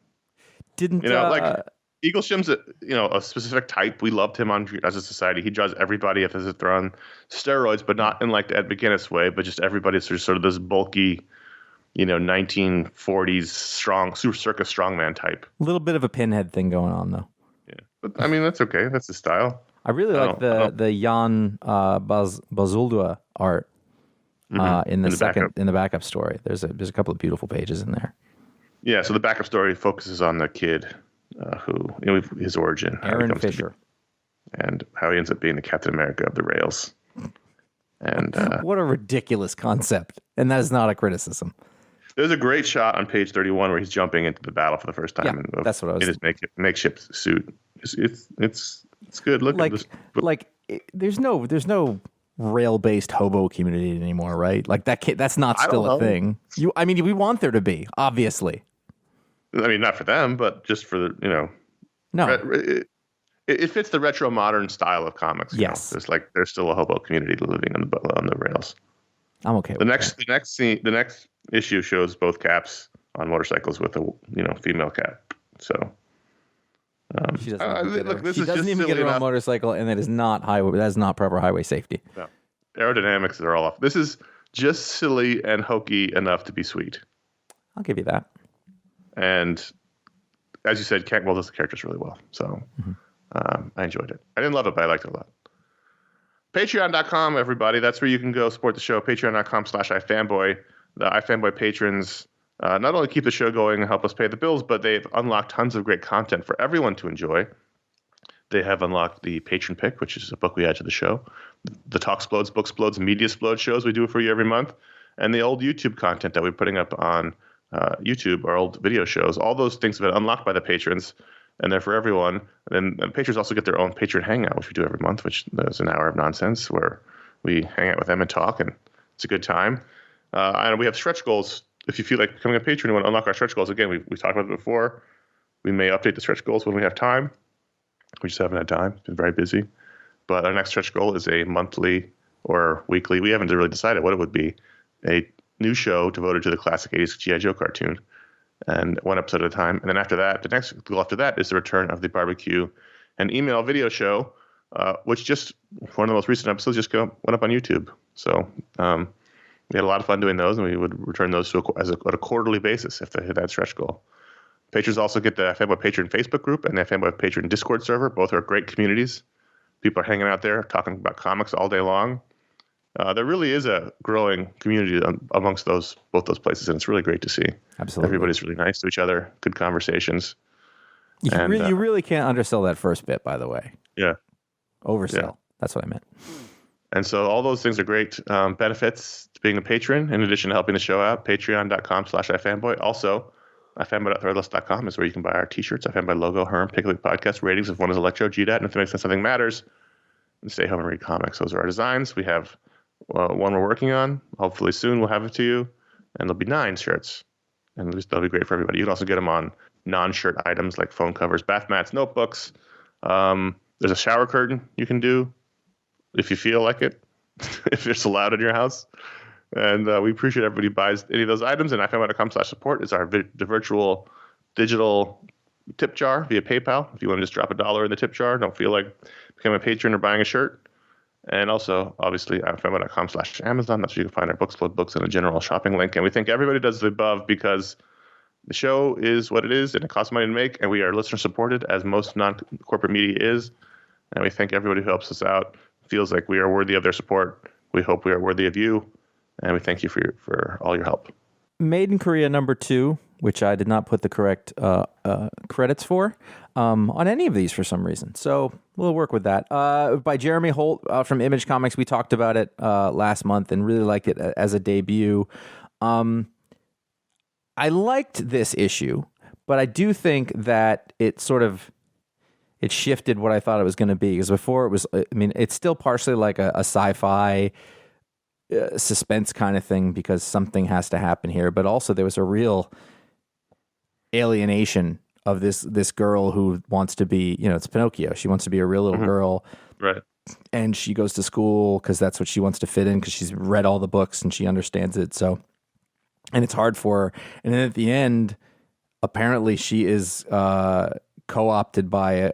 Like Eaglesham's a specific type. We loved him as a society. He draws everybody as if they're on steroids, but not in like the Ed McGuinness way, but just everybody's sort of this bulky, 1940s strong, super circus strongman type. A little bit of a pinhead thing going on, though. Yeah, but that's okay. That's his style. I really like the Jan Bazuldua art. In the backup story, there's a couple of beautiful pages in there. Yeah, so the backup story focuses on the kid who his origin, Aaron Fisher, and how he ends up being the Captain America of the rails. And what a ridiculous concept! And that is not a criticism. There's a great shot on page 31 where he's jumping into the battle for the first time. Yeah, that's what I was. In his makeshift suit. It's good. Look at this. There's no rail-based hobo community anymore, right? Like that's not still a thing. We want there to be, obviously. Not for them, but just for the No, it fits the retro modern style of comics. Yes, there's still a hobo community living on the rails. I'm okay. The next issue shows both Caps on motorcycles with a female Cap. So. She doesn't even get her own motorcycle, and that is not highway. That is not proper highway safety. No. Aerodynamics are all off. This is just silly and hokey enough to be sweet. I'll give you that. And as you said, Cantwell does the characters really well. So I enjoyed it. I didn't love it, but I liked it a lot. Patreon.com, everybody. That's where you can go support the show. Patreon.com/iFanboy. The iFanboy patrons not only keep the show going and help us pay the bills, but they've unlocked tons of great content for everyone to enjoy. They have unlocked the Patron Pick, which is a book we add to the show, the Talksplodes, Booksplodes, Mediasplodes shows we do for you every month, and the old YouTube content that we're putting up on YouTube, our old video shows. All those things have been unlocked by the patrons, and they're for everyone. And then patrons also get their own Patron Hangout, which we do every month, which is an hour of nonsense where we hang out with them and talk, and it's a good time. And we have stretch goals. If you feel like becoming a patron and want to unlock our stretch goals, again, we've talked about it before. We may update the stretch goals when we have time. We just haven't had time. It's been very busy. But our next stretch goal is a monthly or weekly. We haven't really decided what it would be. A new show devoted to the classic 80s G.I. Joe cartoon. And one episode at a time. And then after that, the next goal after that is the return of the barbecue and email video show, which just one of the most recent episodes just went up on YouTube. So we had a lot of fun doing those, and we would return those on a quarterly basis if they hit that stretch goal. Patrons also get the iFanboy Patron Facebook group and the iFanboy Patron Discord server. Both are great communities. People are hanging out there talking about comics all day long. There really is a growing community amongst both those places, and it's really great to see. Absolutely. Everybody's really nice to each other, good conversations. You really can't undersell that first bit, by the way. Yeah. Oversell. Yeah. That's what I meant. And so all those things are great benefits to being a patron, in addition to helping the show out. Patreon.com/iFanboy. Also, iFanboy.threadless.com is where you can buy our t-shirts. iFanboy logo, Hearne, Pick the Week podcast, ratings if one is Electro, GDAT, and if it makes sense, something matters. And stay home and read comics. Those are our designs. We have one we're working on. Hopefully soon we'll have it to you. And there'll be 9 shirts. And that'll be great for everybody. You can also get them on non-shirt items like phone covers, bath mats, notebooks. There's a shower curtain you can do if you feel like it, if it's allowed in your house. And we appreciate everybody who buys any of those items. And iFanboy.com/support is the virtual digital tip jar via PayPal. If you want to just drop $1 in the tip jar, don't feel like becoming a patron or buying a shirt. And also, obviously, iFanboy.com/Amazon. That's where you can find our books, float books, and a general shopping link. And we think everybody does the above because the show is what it is, and it costs money to make, and we are listener-supported, as most non-corporate media is. And we thank everybody who helps us out, feels like we are worthy of their support. We hope we are worthy of you, and we thank you for all your help. Made in Korea #2, which I did not put the correct credits for on any of these for some reason. So we'll work with that. By Jeremy Holt from Image Comics. We talked about it last month and really liked it as a debut. I liked this issue, but I do think that it shifted what I thought it was going to be. Because before it was, it's still partially like a sci-fi suspense kind of thing because something has to happen here. But also there was a real alienation of this girl who wants to be, it's Pinocchio. She wants to be a real little girl. Right. And she goes to school because that's what she wants to fit in because she's read all the books and she understands it. So, and it's hard for her. And then at the end, apparently she is co-opted by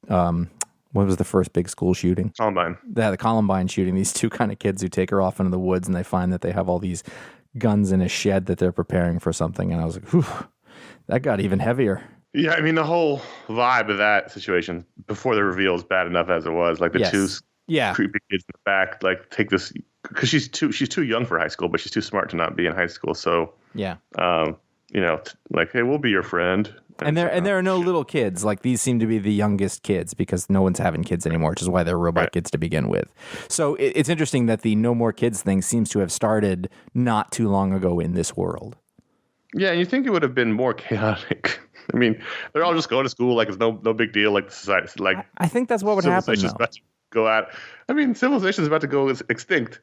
what was the first big school shooting? Columbine. Yeah, the Columbine shooting. These 2 kind of kids who take her off into the woods and they find that they have all these guns in a shed that they're preparing for something. And I was like, whew, that got even heavier. Yeah, the whole vibe of that situation before the reveal is bad enough as it was. Like the 2 creepy kids in the back, like take this because she's too young for high school, but she's too smart to not be in high school. So yeah, like, hey, we'll be your friend. And there are no little kids. Like these seem to be the youngest kids because no one's having kids anymore, which is why they're robot kids to begin with. So it's interesting that the no more kids thing seems to have started not too long ago in this world. Yeah, and you think it would have been more chaotic. They're all just going to school like it's no big deal. Like the society, like I think that's what would happen. Civilization's about to go out. Civilization's about to go extinct.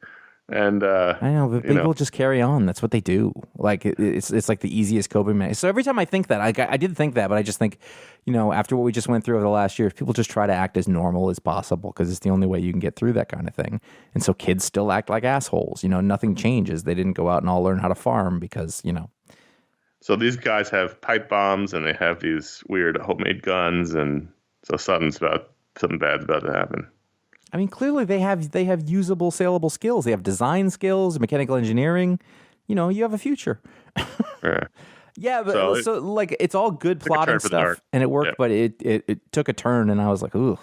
And I know, but people just carry on. That's what they do. Like it's like the easiest coping mechanism. So every time I think that, I did think that, but I just think, after what we just went through over the last year, people just try to act as normal as possible because it's the only way you can get through that kind of thing. And so kids still act like assholes. Nothing changes. They didn't go out and all learn how to farm because. So these guys have pipe bombs and they have these weird homemade guns, and so something bad's about to happen. Clearly they have usable, saleable skills. They have design skills, mechanical engineering. You have a future. Yeah, but it's all good plotting stuff, and it worked. But it took a turn, and I was like, ooh,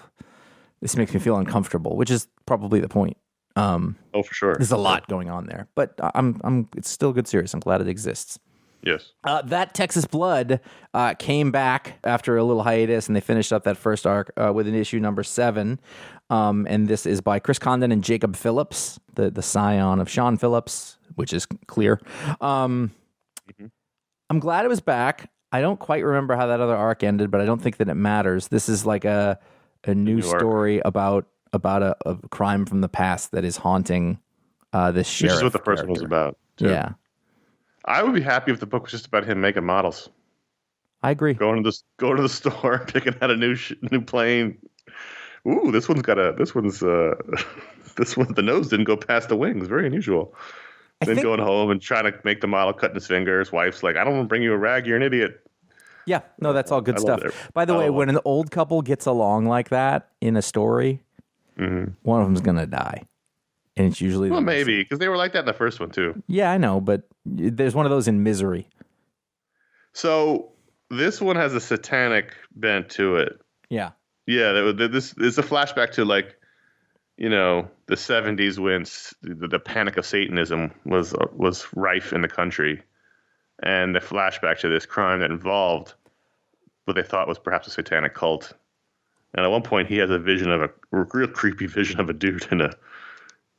this makes me feel uncomfortable, which is probably the point. For sure. There's a lot going on there, but it's still a good series. I'm glad it exists. Yes. That Texas Blood came back after a little hiatus, and they finished up that first arc with an issue number 7. And this is by Chris Condon and Jacob Phillips, the scion of Sean Phillips, which is clear. I'm glad it was back. I don't quite remember how that other arc ended, but I don't think that it matters. This is like a new story about a crime from the past that is haunting this sheriff. Which is what the first one was about, too. Yeah. I would be happy if the book was just about him making models. I agree. Going to the store, picking out a new plane. Ooh, this one's the nose didn't go past the wings. Very unusual. Then going home and trying to make the model, cutting his fingers. Wife's like, I don't want to bring you a rag. You're an idiot. Yeah, no, that's all good stuff. By the way, when an old couple gets along like that in a story, one of them's going to die. And it's usually... Well, maybe, because they were like that in the first one, too. Yeah, I know, but there's one of those in Misery. So this one has a satanic bent to it. Yeah. Yeah, this is a flashback to, like, the 70s when the panic of Satanism was rife in the country. And the flashback to this crime that involved what they thought was perhaps a satanic cult. And at one point, he has a vision of a real creepy vision of a dude in a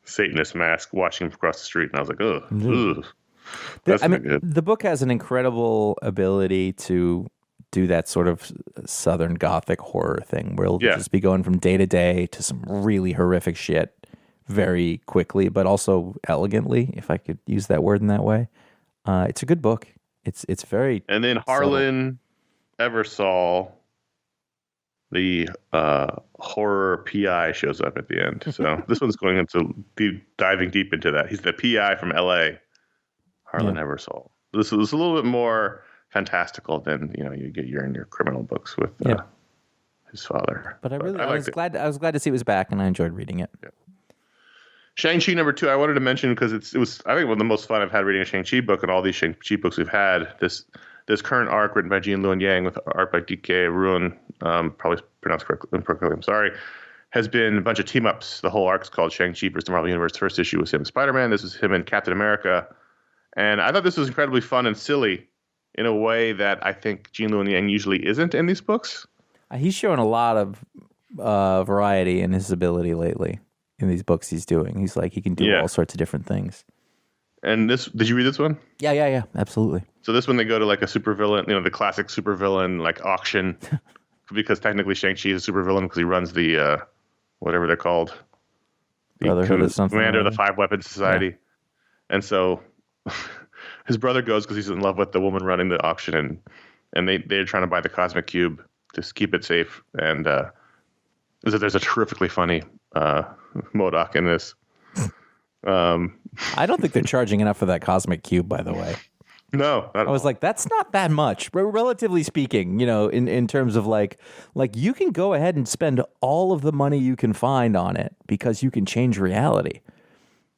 Satanist mask watching him across the street. And I was like, ugh. That's not good. The book has an incredible ability to do that sort of Southern Gothic horror thing where it'll just be going from day to day to some really horrific shit very quickly, but also elegantly, if I could use that word in that way. It's a good book. It's very And then Harlan Eversole, the horror PI, shows up at the end. So this one's going into diving deep into that. He's the PI from L.A., Harlan Eversole. This is a little bit more fantastical than you get in your criminal books with his father. But I was glad to see it was back, and I enjoyed reading it. Yeah. Shang-Chi #2, I wanted to mention because it was I think one of the most fun I've had reading a Shang-Chi book, and all these Shang-Chi books we've had. This current arc written by Jean Luen Yang with art by D.K. Ruin, probably pronounced incorrectly, I'm sorry, has been a bunch of team-ups. The whole arc's called Shang-Chi versus the Marvel Universe. First issue was him and Spider-Man. This is him and Captain America. And I thought this was incredibly fun and silly in a way that I think Jean Luen Yang usually isn't in these books. He's shown a lot of variety in his ability lately in these books he's doing. He's like, he can do all sorts of different things. And did you read this one? Yeah, absolutely. So this one, they go to like a supervillain, the classic supervillain like auction, because technically Shang-Chi is a supervillain because he runs the whatever they're called, Brotherhood of something, commander of the Five Weapons Society, and so his brother goes because he's in love with the woman running the auction, and they're trying to buy the Cosmic Cube to keep it safe. And there's a terrifically funny MODOK in this. I don't think they're charging enough for that Cosmic Cube, by the way. No, I was like, that's not that much, relatively speaking. In terms of like you can go ahead and spend all of the money you can find on it because you can change reality.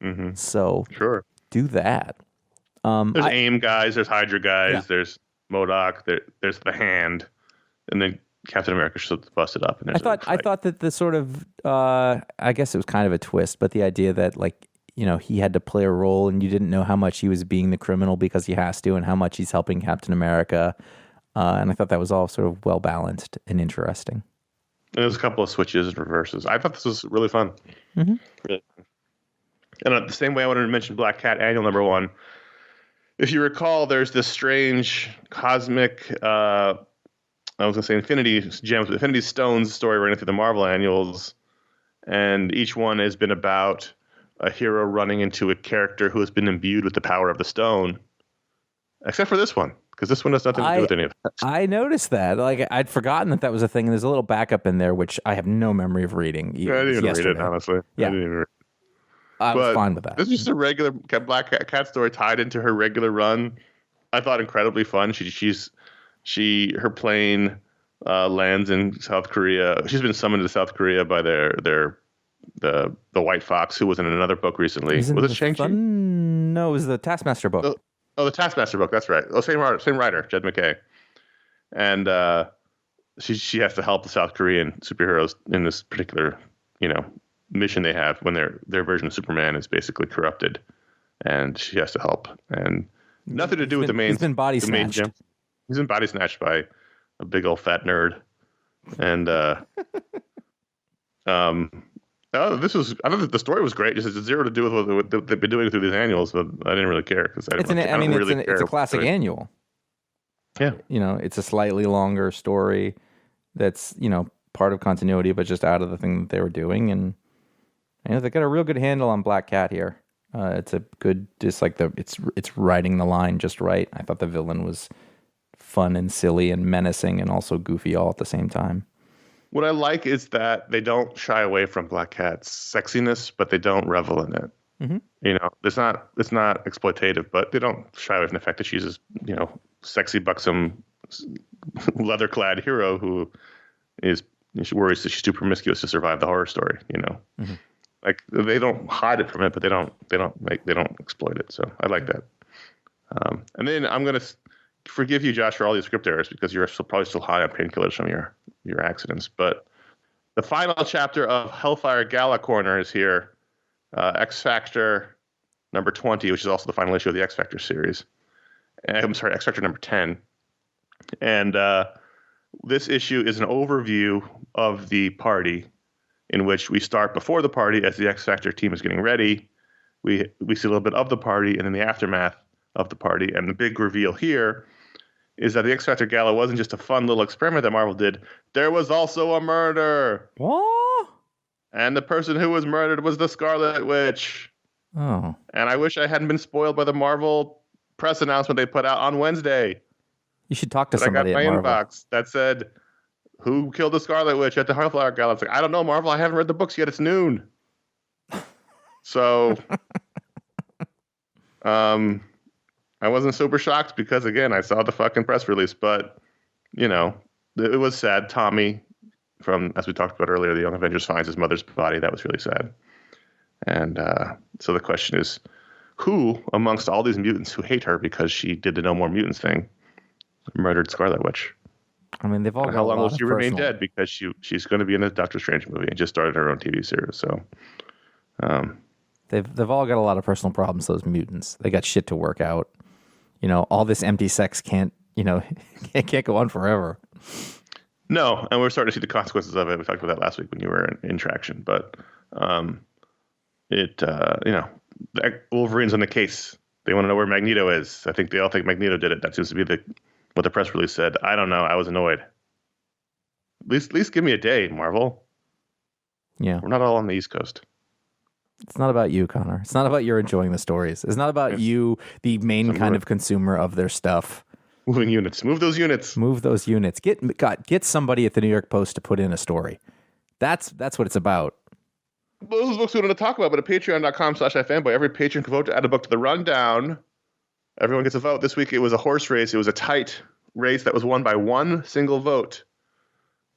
Mm-hmm. So sure, do that. There's AIM guys, there's Hydra guys, there's MODOK, there's the Hand, and then Captain America just busted up. And I thought that the sort of I guess it was kind of a twist, but the idea that he had to play a role and you didn't know how much he was being the criminal because he has to and how much he's helping Captain America. And I thought that was all sort of well balanced and interesting. And there's a couple of switches and reverses. I thought this was really fun. Mm-hmm. And the same way I wanted to mention Black Cat Annual #1. If you recall, there's this strange cosmic, I was going to say Infinity Gems, but Infinity Stones story running through the Marvel annuals. And each one has been about a hero running into a character who has been imbued with the power of the stone. Except for this one, because this one has nothing to do with any of that. I noticed that. I'd forgotten that was a thing. And there's a little backup in there, which I have no memory of reading. I didn't even read it, honestly. Yeah. I didn't even read it. I was fine with that. This is just a regular Black Cat story tied into her regular run. I thought incredibly fun. Her plane lands in South Korea. She's been summoned to South Korea by the White Fox, who was in another book recently. Was it Shang-Chi? No, it was the Taskmaster book. Oh, the Taskmaster book. That's right. Oh, same writer, Jed MacKay. And she has to help the South Korean superheroes in this particular, mission they have when their version of Superman is basically corrupted, and she has to help. And nothing to do with the main. He's been body snatched. He's been body snatched by a big old fat nerd. And I thought the story was great. Just it's zero to do with what they've been doing through these annuals, but I didn't really care because it's a classic annual. Yeah, it's a slightly longer story that's part of continuity, but just out of the thing that they were doing, and they got a real good handle on Black Cat here. It's a good, just like it's riding the line just right. I thought the villain was fun and silly and menacing and also goofy all at the same time. What I like is that they don't shy away from Black Cat's sexiness, but they don't revel in it. Mm-hmm. It's not exploitative, but they don't shy away from the fact that she's this, sexy, buxom, leather-clad hero who she worries that she's too promiscuous to survive the horror story. Mm-hmm. Like they don't hide it from it, but they don't exploit it. So I like that. And then I'm gonna forgive you, Josh, for all these script errors because you're probably still high on painkillers from your accidents. But the final chapter of Hellfire Gala Corner is here. X Factor #20, which is also the final issue of the X Factor series. I'm sorry, X Factor #10. And This issue is an overview of the party, in which we start before the party as the X Factor team is getting ready. We see a little bit of the party and then the aftermath of the party. And the big reveal here is that the X Factor Gala wasn't just a fun little experiment that Marvel did. There was also a murder. What? And the person who was murdered was the Scarlet Witch. Oh. And I wish I hadn't been spoiled by the Marvel press announcement they put out on Wednesday. You should talk to somebody at Marvel. I got my inbox that said, who killed the Scarlet Witch at the Hellfire Gala? It's like, I don't know, Marvel. I haven't read the books yet. It's noon. So, I wasn't super shocked because, again, I saw the fucking press release. But, you know, it was sad. Tommy, from, as we talked about earlier, the Young Avengers finds his mother's body. That was really sad. And so the question is, who amongst all these mutants who hate her because she did the No More Mutants thing murdered Scarlet Witch? I mean, they've all got how long a lot will she of remain personal... dead? Because she's going to be in a Doctor Strange movie and just started her own TV series. So, they've all got a lot of personal problems. Those mutants, they got shit to work out. You know, all this empty sex can't go on forever. No, and we're starting to see the consequences of it. We talked about that last week when you were in Traction, but Wolverine's on the case. They want to know where Magneto is. I think they all think Magneto did it. That seems to be what the press release said. I don't know. I was annoyed. At least give me a day, Marvel. Yeah. We're not all on the East Coast. It's not about you, Connor. It's not about your enjoying the stories. It's not about you, the main kind of consumer of their stuff. Moving units. Move those units. Move those units. Get somebody at the New York Post to put in a story. That's what it's about. Those books we want to talk about, but at patreon.com/iFanboy, every patron can vote to add a book to the rundown. Everyone gets a vote. This week it was a horse race. It was a tight race that was won by one single vote.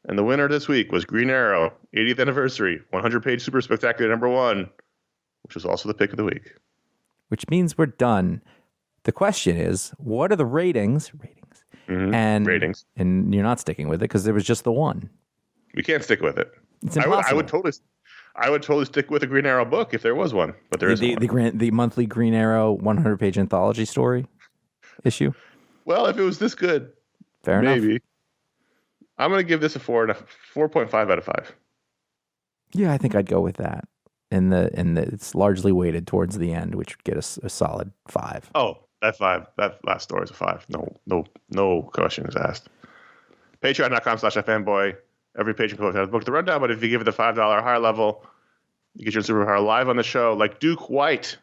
And the winner this week was Green Arrow, 80th anniversary, 100-page super spectacular #1, which was also the pick of the week. Which means we're done. The question is, what are the ratings? Mm-hmm. And ratings. And you're not sticking with it because there was just the one. We can't stick with it. It's impossible. I would totally stick with a Green Arrow book if there was one, but there isn't one. The monthly Green Arrow 100-page anthology story issue. Well, if it was this good, fair enough. Maybe. I'm going to give this a 4.5 out of 5. Yeah, I think I'd go with that. And it's largely weighted towards the end, which would get us a solid 5. Oh, that 5. That last story is a 5. No question is asked. Patreon.com/iFanboy. Every patron can have a book to run down, but if you give it the $5 higher level, you get your superpower live on the show, like Duke White.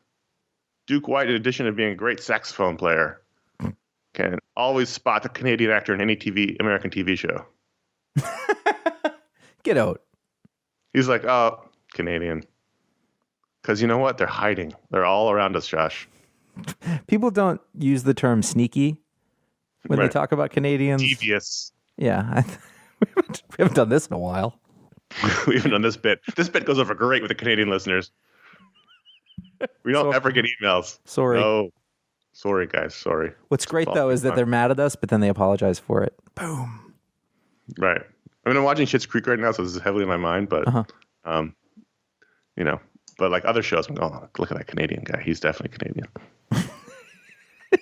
Duke White, in addition to being a great saxophone player, can always spot the Canadian actor in any American TV show. Get out. He's like, oh, Canadian. Because you know what? They're hiding. They're all around us, Josh. People don't use the term sneaky when they talk about Canadians. Devious. Yeah. We haven't done this in a while. We haven't done this bit. This bit goes over great with the Canadian listeners. We don't ever get emails. Sorry. No. Sorry, guys. Sorry. What's great, though, is that they're mad at us, but then they apologize for it. Boom. Right. I mean, I'm watching Schitt's Creek right now, so this is heavily in my mind, but, but like other shows, I'm going, oh, look at that Canadian guy. He's definitely Canadian.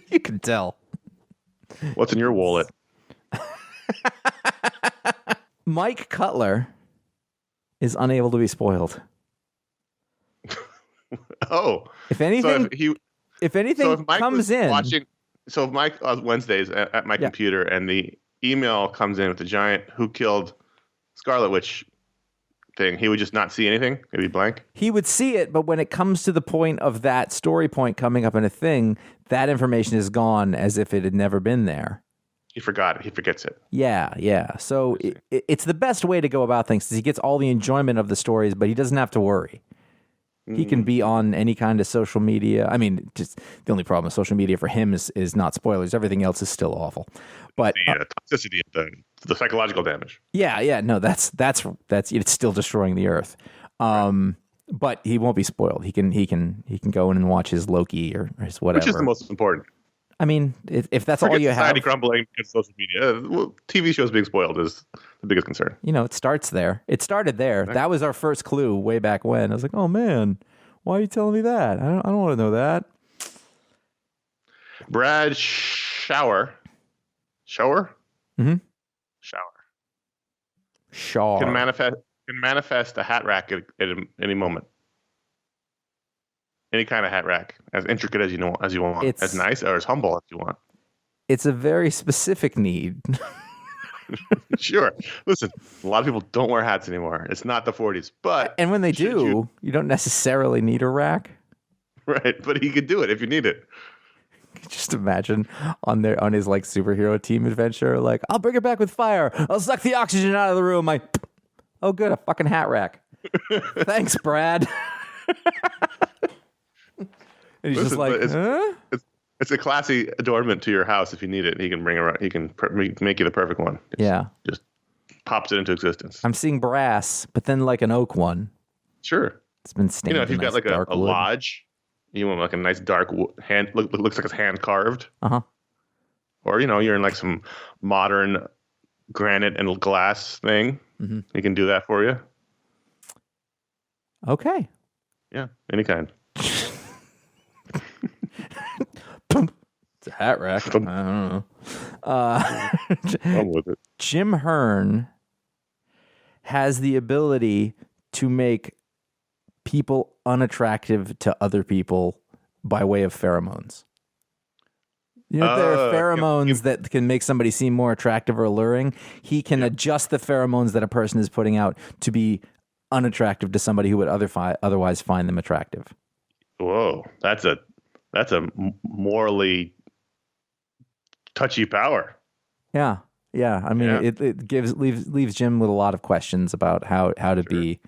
You can tell. What's in your wallet? Mike Cutler is unable to be spoiled. Oh. If anything, comes in. So if Mike on Wednesdays at my computer and the email comes in with the giant who killed Scarlet Witch thing, he would just not see anything? It'd be blank? He would see it, but when it comes to the point of that story point coming up in a thing, that information is gone as if it had never been there. He forgot it. He forgets it. Yeah. So it's the best way to go about things because he gets all the enjoyment of the stories, but he doesn't have to worry. He can be on any kind of social media. I mean, just the only problem with social media for him is not spoilers. Everything else is still awful. But the toxicity of the psychological damage. Yeah. No, that's it's still destroying the earth. But he won't be spoiled. He can go in and watch his Loki or his whatever. Which is the most important. I mean, if that's all you have. Society crumbling because social media. TV shows being spoiled is the biggest concern. It starts there. It started there. Right. That was our first clue way back when. I was like, oh, man, why are you telling me that? I don't want to know that. Brad Schauer. Schauer? Mm-hmm. Schauer. Schauer. Can manifest a hat rack at any moment. Any kind of hat rack, as intricate as you want, as nice or as humble as you want. It's a very specific need. Sure. Listen, a lot of people don't wear hats anymore. It's not the 40s, but and when they do, you don't necessarily need a rack. Right, but he could do it if you need it. Just imagine on his like superhero team adventure, like, I'll bring it back with fire. I'll suck the oxygen out of the room. Oh, good, a fucking hat rack. Thanks, Brad. And he's just like, huh? It's a classy adornment to your house if you need it. He can make you the perfect one. Just pops it into existence. I'm seeing brass, but then like an oak one. Sure. It's been stained. If you've got like a lodge, you want like a nice dark hand, looks like it's hand carved. Or you're in like some modern granite and glass thing. He can do that for you. Okay. Yeah, any kind. It's a hat rack. I don't know. I'm with it. Jim Hearne has the ability to make people unattractive to other people by way of pheromones. There are pheromones that can make somebody seem more attractive or alluring. He can adjust the pheromones that a person is putting out to be unattractive to somebody who would otherwise find them attractive. Whoa, that's a morally touchy power. Yeah. I mean, it leaves Jim with a lot of questions about how to be,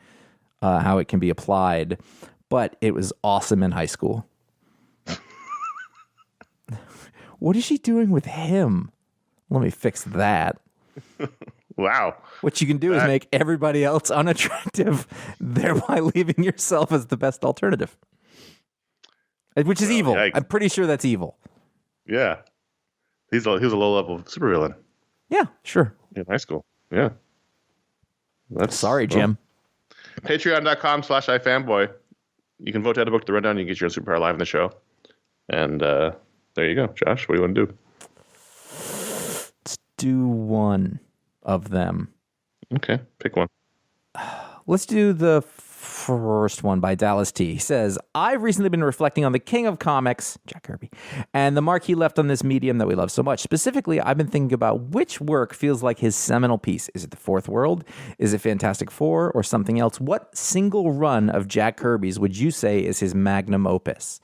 how it can be applied. But it was awesome in high school. What is she doing with him? Let me fix that. Wow. What you can do is make everybody else unattractive, thereby leaving yourself as the best alternative. Which is evil. Yikes. I'm pretty sure that's evil. Yeah. He was a low-level supervillain. Yeah, sure. In high school. Yeah. Sorry, Jim. Patreon.com/iFanboy. You can vote to add a book to the rundown. You can get your superpower live in the show. And there you go. Josh, what do you want to do? Let's do one of them. Okay, pick one. Let's do the first one by Dallas T. He says, I've recently been reflecting on the king of comics, Jack Kirby, and the mark he left on this medium that we love so much. Specifically, I've been thinking about which work feels like his seminal piece. Is it The Fourth World? Is it Fantastic Four or something else? What single run of Jack Kirby's would you say is his magnum opus?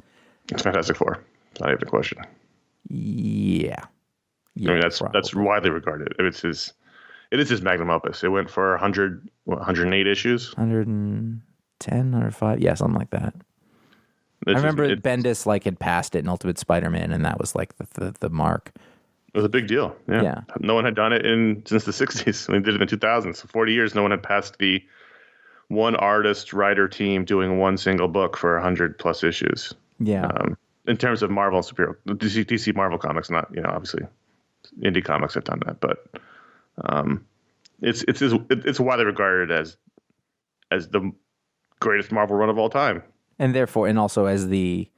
It's Fantastic Four. Not even a question. Yeah. I mean, that's widely regarded. It is his magnum opus. It went for 108 issues? 110, 105? Yeah, something like that. I remember Bendis had passed it in Ultimate Spider-Man, and that was like the mark. It was a big deal. Yeah. No one had done it since the 60s. They did it in the 2000s. So 40 years, no one had passed the one artist writer team doing one single book for 100 plus issues. Yeah. In terms of Marvel and superhero, DC Marvel comics, not obviously indie comics have done that, but it's widely regarded as the greatest Marvel run of all time, and therefore, and also as the,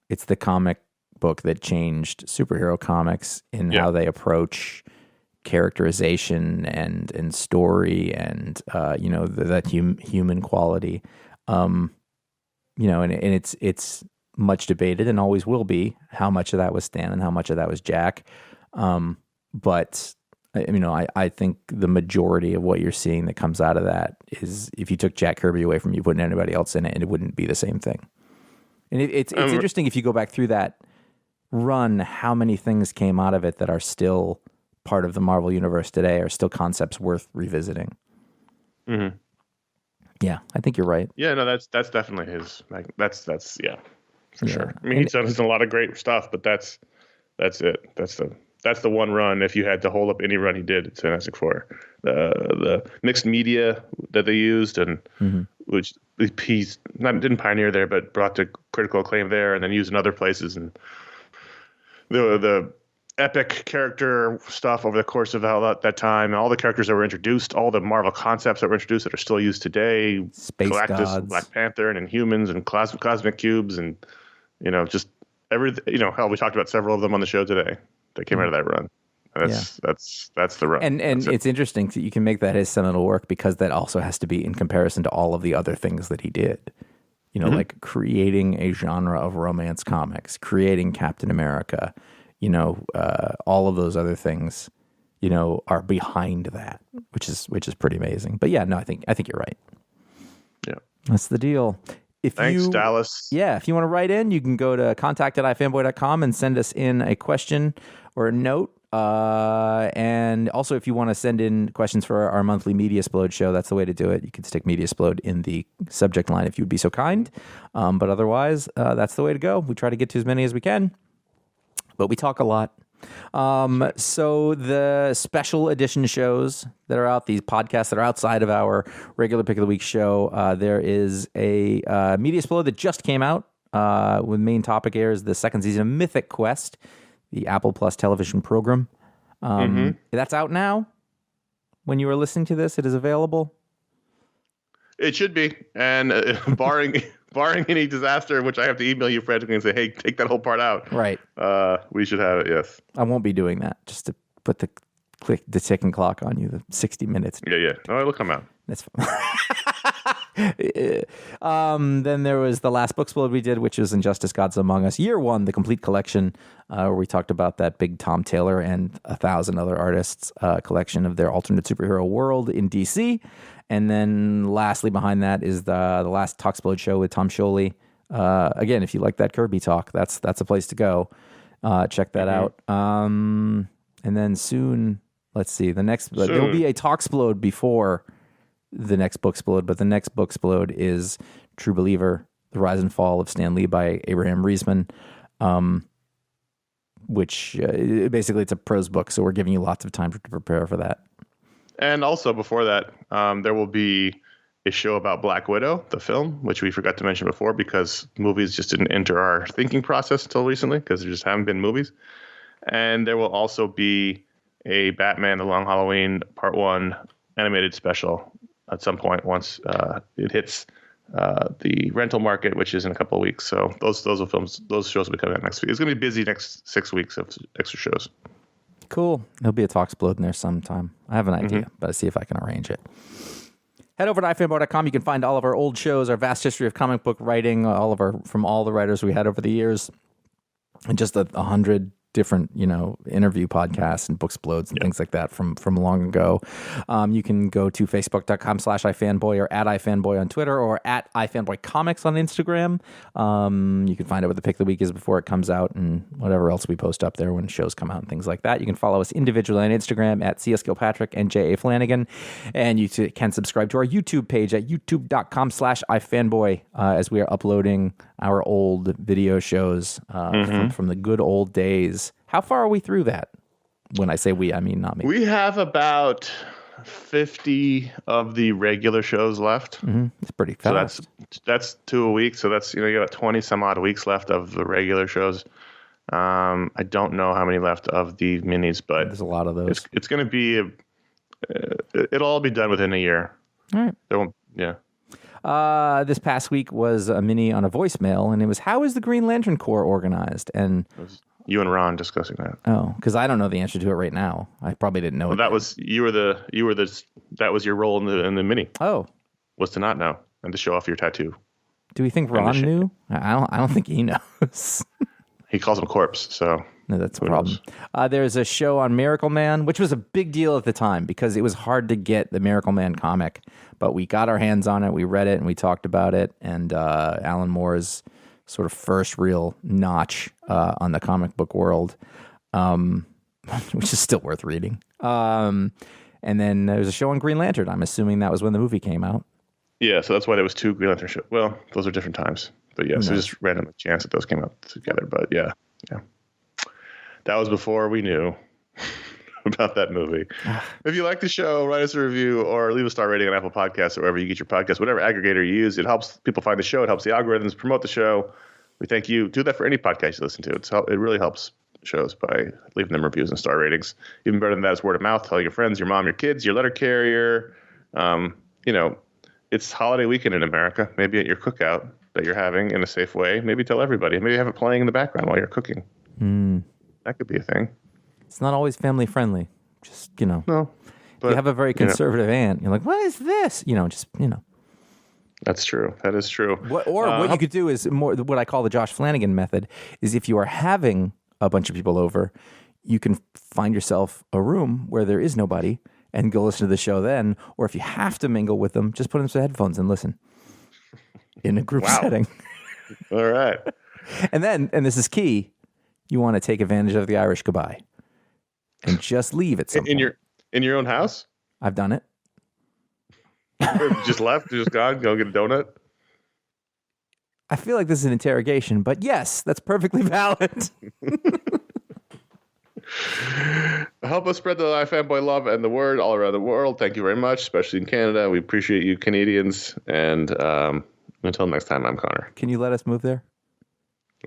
it's the comic book that changed superhero comics in how they approach characterization and story and that human quality, and it's much debated and always will be how much of that was Stan and how much of that was Jack. But I think the majority of what you're seeing that comes out of that is if you took Jack Kirby away from you, putting anybody else in it, and it wouldn't be the same thing. And it's interesting if you go back through that run, how many things came out of it that are still part of the Marvel universe today, are still concepts worth revisiting. Mm-hmm. Yeah, I think you're right. Yeah, no, that's definitely his. That's for sure. I mean, he's done a lot of great stuff, but that's it. That's the one run. If you had to hold up any run he did, it's Fantastic Four. The mixed media that they used, and which he's didn't pioneer there, but brought to critical acclaim there, and then used in other places, and the epic character stuff over the course of that time, and all the characters that were introduced, all the Marvel concepts that were introduced that are still used today, Space Galactus, gods. Black Panther, and Inhumans, and cosmic cubes, and just everything. Hell, we talked about several of them on the show today that came out of that run. That's the run. And it's interesting that you can make that his seminal work because that also has to be in comparison to all of the other things that he did. Like creating a genre of romance comics, creating Captain America, all of those other things, are behind that, which is pretty amazing. But yeah, no, I think you're right. Yeah. That's the deal. Thanks, Dallas. Yeah, if you want to write in, you can go to contact@ifanboy.com and send us in a question or a note. And also, if you want to send in questions for our monthly Media Splode show, that's the way to do it. You can stick Media Splode in the subject line if you'd be so kind. But otherwise, that's the way to go. We try to get to as many as we can, but we talk a lot. So the special edition shows that are out, these podcasts that are outside of our regular Pick of the Week show, there is a Media Splode that just came out with main topic airs the second season of Mythic Quest, the Apple Plus television program. That's out now. When you are listening to this, it is available. It should be. And barring any disaster, which I have to email you frantically and say, hey, take that whole part out. Right. We should have it, yes. I won't be doing that, just to put the ticking clock on you, the 60 minutes. Yeah. No, it'll come out. That's fine. Then there was the last Booksplode we did, which was Injustice Gods Among Us, Year 1, the complete collection, where we talked about that big Tom Taylor and 1,000 other artists collection of their alternate superhero world in DC. And then lastly behind that is the last Talksplode show with Tom Scioli. Again, if you like that Kirby talk, that's a place to go. Check that out. And then soon, let's see, there will be a Talksplode before the next Booksplode, but the next Booksplode is True Believer, The Rise and Fall of Stan Lee by Abraham Reisman, which basically it's a prose book, so we're giving you lots of time to prepare for that. And also before that, there will be a show about Black Widow, the film, which we forgot to mention before because movies just didn't enter our thinking process until recently because there just haven't been movies. And there will also be a Batman The Long Halloween Part 1 animated special at some point once it hits the rental market, which is in a couple of weeks. So those shows will be coming out next week. It's going to be busy next 6 weeks of extra shows. Cool. There'll be a Talksplode in there sometime. I have an idea, but I'll see if I can arrange it. Head over to ifanboy.com. You can find all of our old shows, our vast history of comic book writing, from all the writers we had over the years, and just 100 different, interview podcasts and Booksplodes and things like that from long ago. You can go to facebook.com/ifanboy or at ifanboy on Twitter or at ifanboycomics on Instagram. You can find out what the pick of the week is before it comes out and whatever else we post up there when shows come out and things like that. You can follow us individually on Instagram at CSGilpatrick and J.A. Flanagan. And you can subscribe to our YouTube page at youtube.com/ifanboy as we are uploading our old video shows from the good old days. How far are we through that? When I say we, I mean not me. We have about 50 of the regular shows left. It's pretty fast. So that's 2 a week. So that's you got 20 some odd weeks left of the regular shows. I don't know how many left of the minis, but there's a lot of those. It's going to be it'll all be done within a year. All right. There won't, yeah. This past week was a mini on a voicemail, and it was, how is the Green Lantern Corps organized? And it was you and Ron discussing that. Oh, because I don't know the answer to it right now. I probably didn't know. Well, that was that was your role in the mini. Oh, was to not know and to show off your tattoo. Do we think Ron knew? I don't think he knows. He calls him corpse, so no, that's a problem. There's a show on Miracle Man, which was a big deal at the time because it was hard to get the Miracle Man comic, but we got our hands on it, we read it, and we talked about it, and Alan Moore's sort of first real notch on the comic book world, which is still worth reading. And then there was a show on Green Lantern. I'm assuming that was when the movie came out. Yeah, so that's why there was 2 Green Lantern shows. Well, those are different times. But yeah, so just random chance that those came out together. But yeah. That was before we knew about that movie. If you like the show, write us a review or leave a star rating on Apple Podcasts or wherever you get your podcasts, whatever aggregator you use. It helps people find the show. It helps the algorithms promote the show. We thank you. Do that for any podcast you listen to. It really helps shows by leaving them reviews and star ratings. Even better than that is word of mouth. Tell your friends, your mom, your kids, your letter carrier. It's holiday weekend in America. Maybe at your cookout that you're having in a safe way. Maybe tell everybody. Maybe have it playing in the background while you're cooking. That could be a thing. It's not always family friendly. Just, No. But, if you have a very conservative aunt, you're like, what is this? That's true. That is true. What you could do is more what I call the Josh Flanagan method is if you are having a bunch of people over, you can find yourself a room where there is nobody and go listen to the show then. Or if you have to mingle with them, just put them some headphones and listen in a group setting. All right. And this is key, you want to take advantage of the Irish goodbye and just leave at some point. In your own house? I've done it. Just left, just gone, go get a donut? I feel like this is an interrogation, but yes, that's perfectly valid. Help us spread the iFanboy love and the word all around the world. Thank you very much, especially in Canada. We appreciate you, Canadians. And until next time, I'm Connor. Can you let us move there?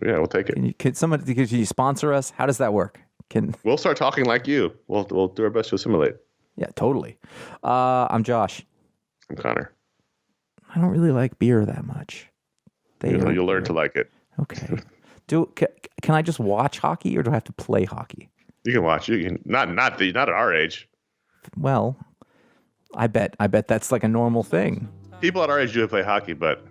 Yeah, we'll take it. Can you sponsor us? How does that work? We'll start talking like you. We'll do our best to assimilate. Yeah, totally. I'm Josh. I'm Connor. I don't really like beer that much. You'll learn to like it. Okay. Can I just watch hockey or do I have to play hockey? You can watch. You can not at our age. Well, I bet that's like a normal thing. People at our age do play hockey, but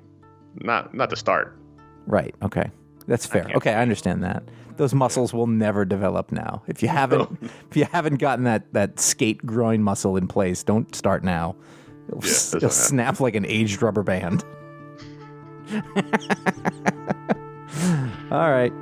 not to start. Right. Okay. That's fair. Okay, I understand that. Those muscles will never develop now. If you haven't gotten that skate groin muscle in place, don't start now. It'll snap like an aged rubber band. All right.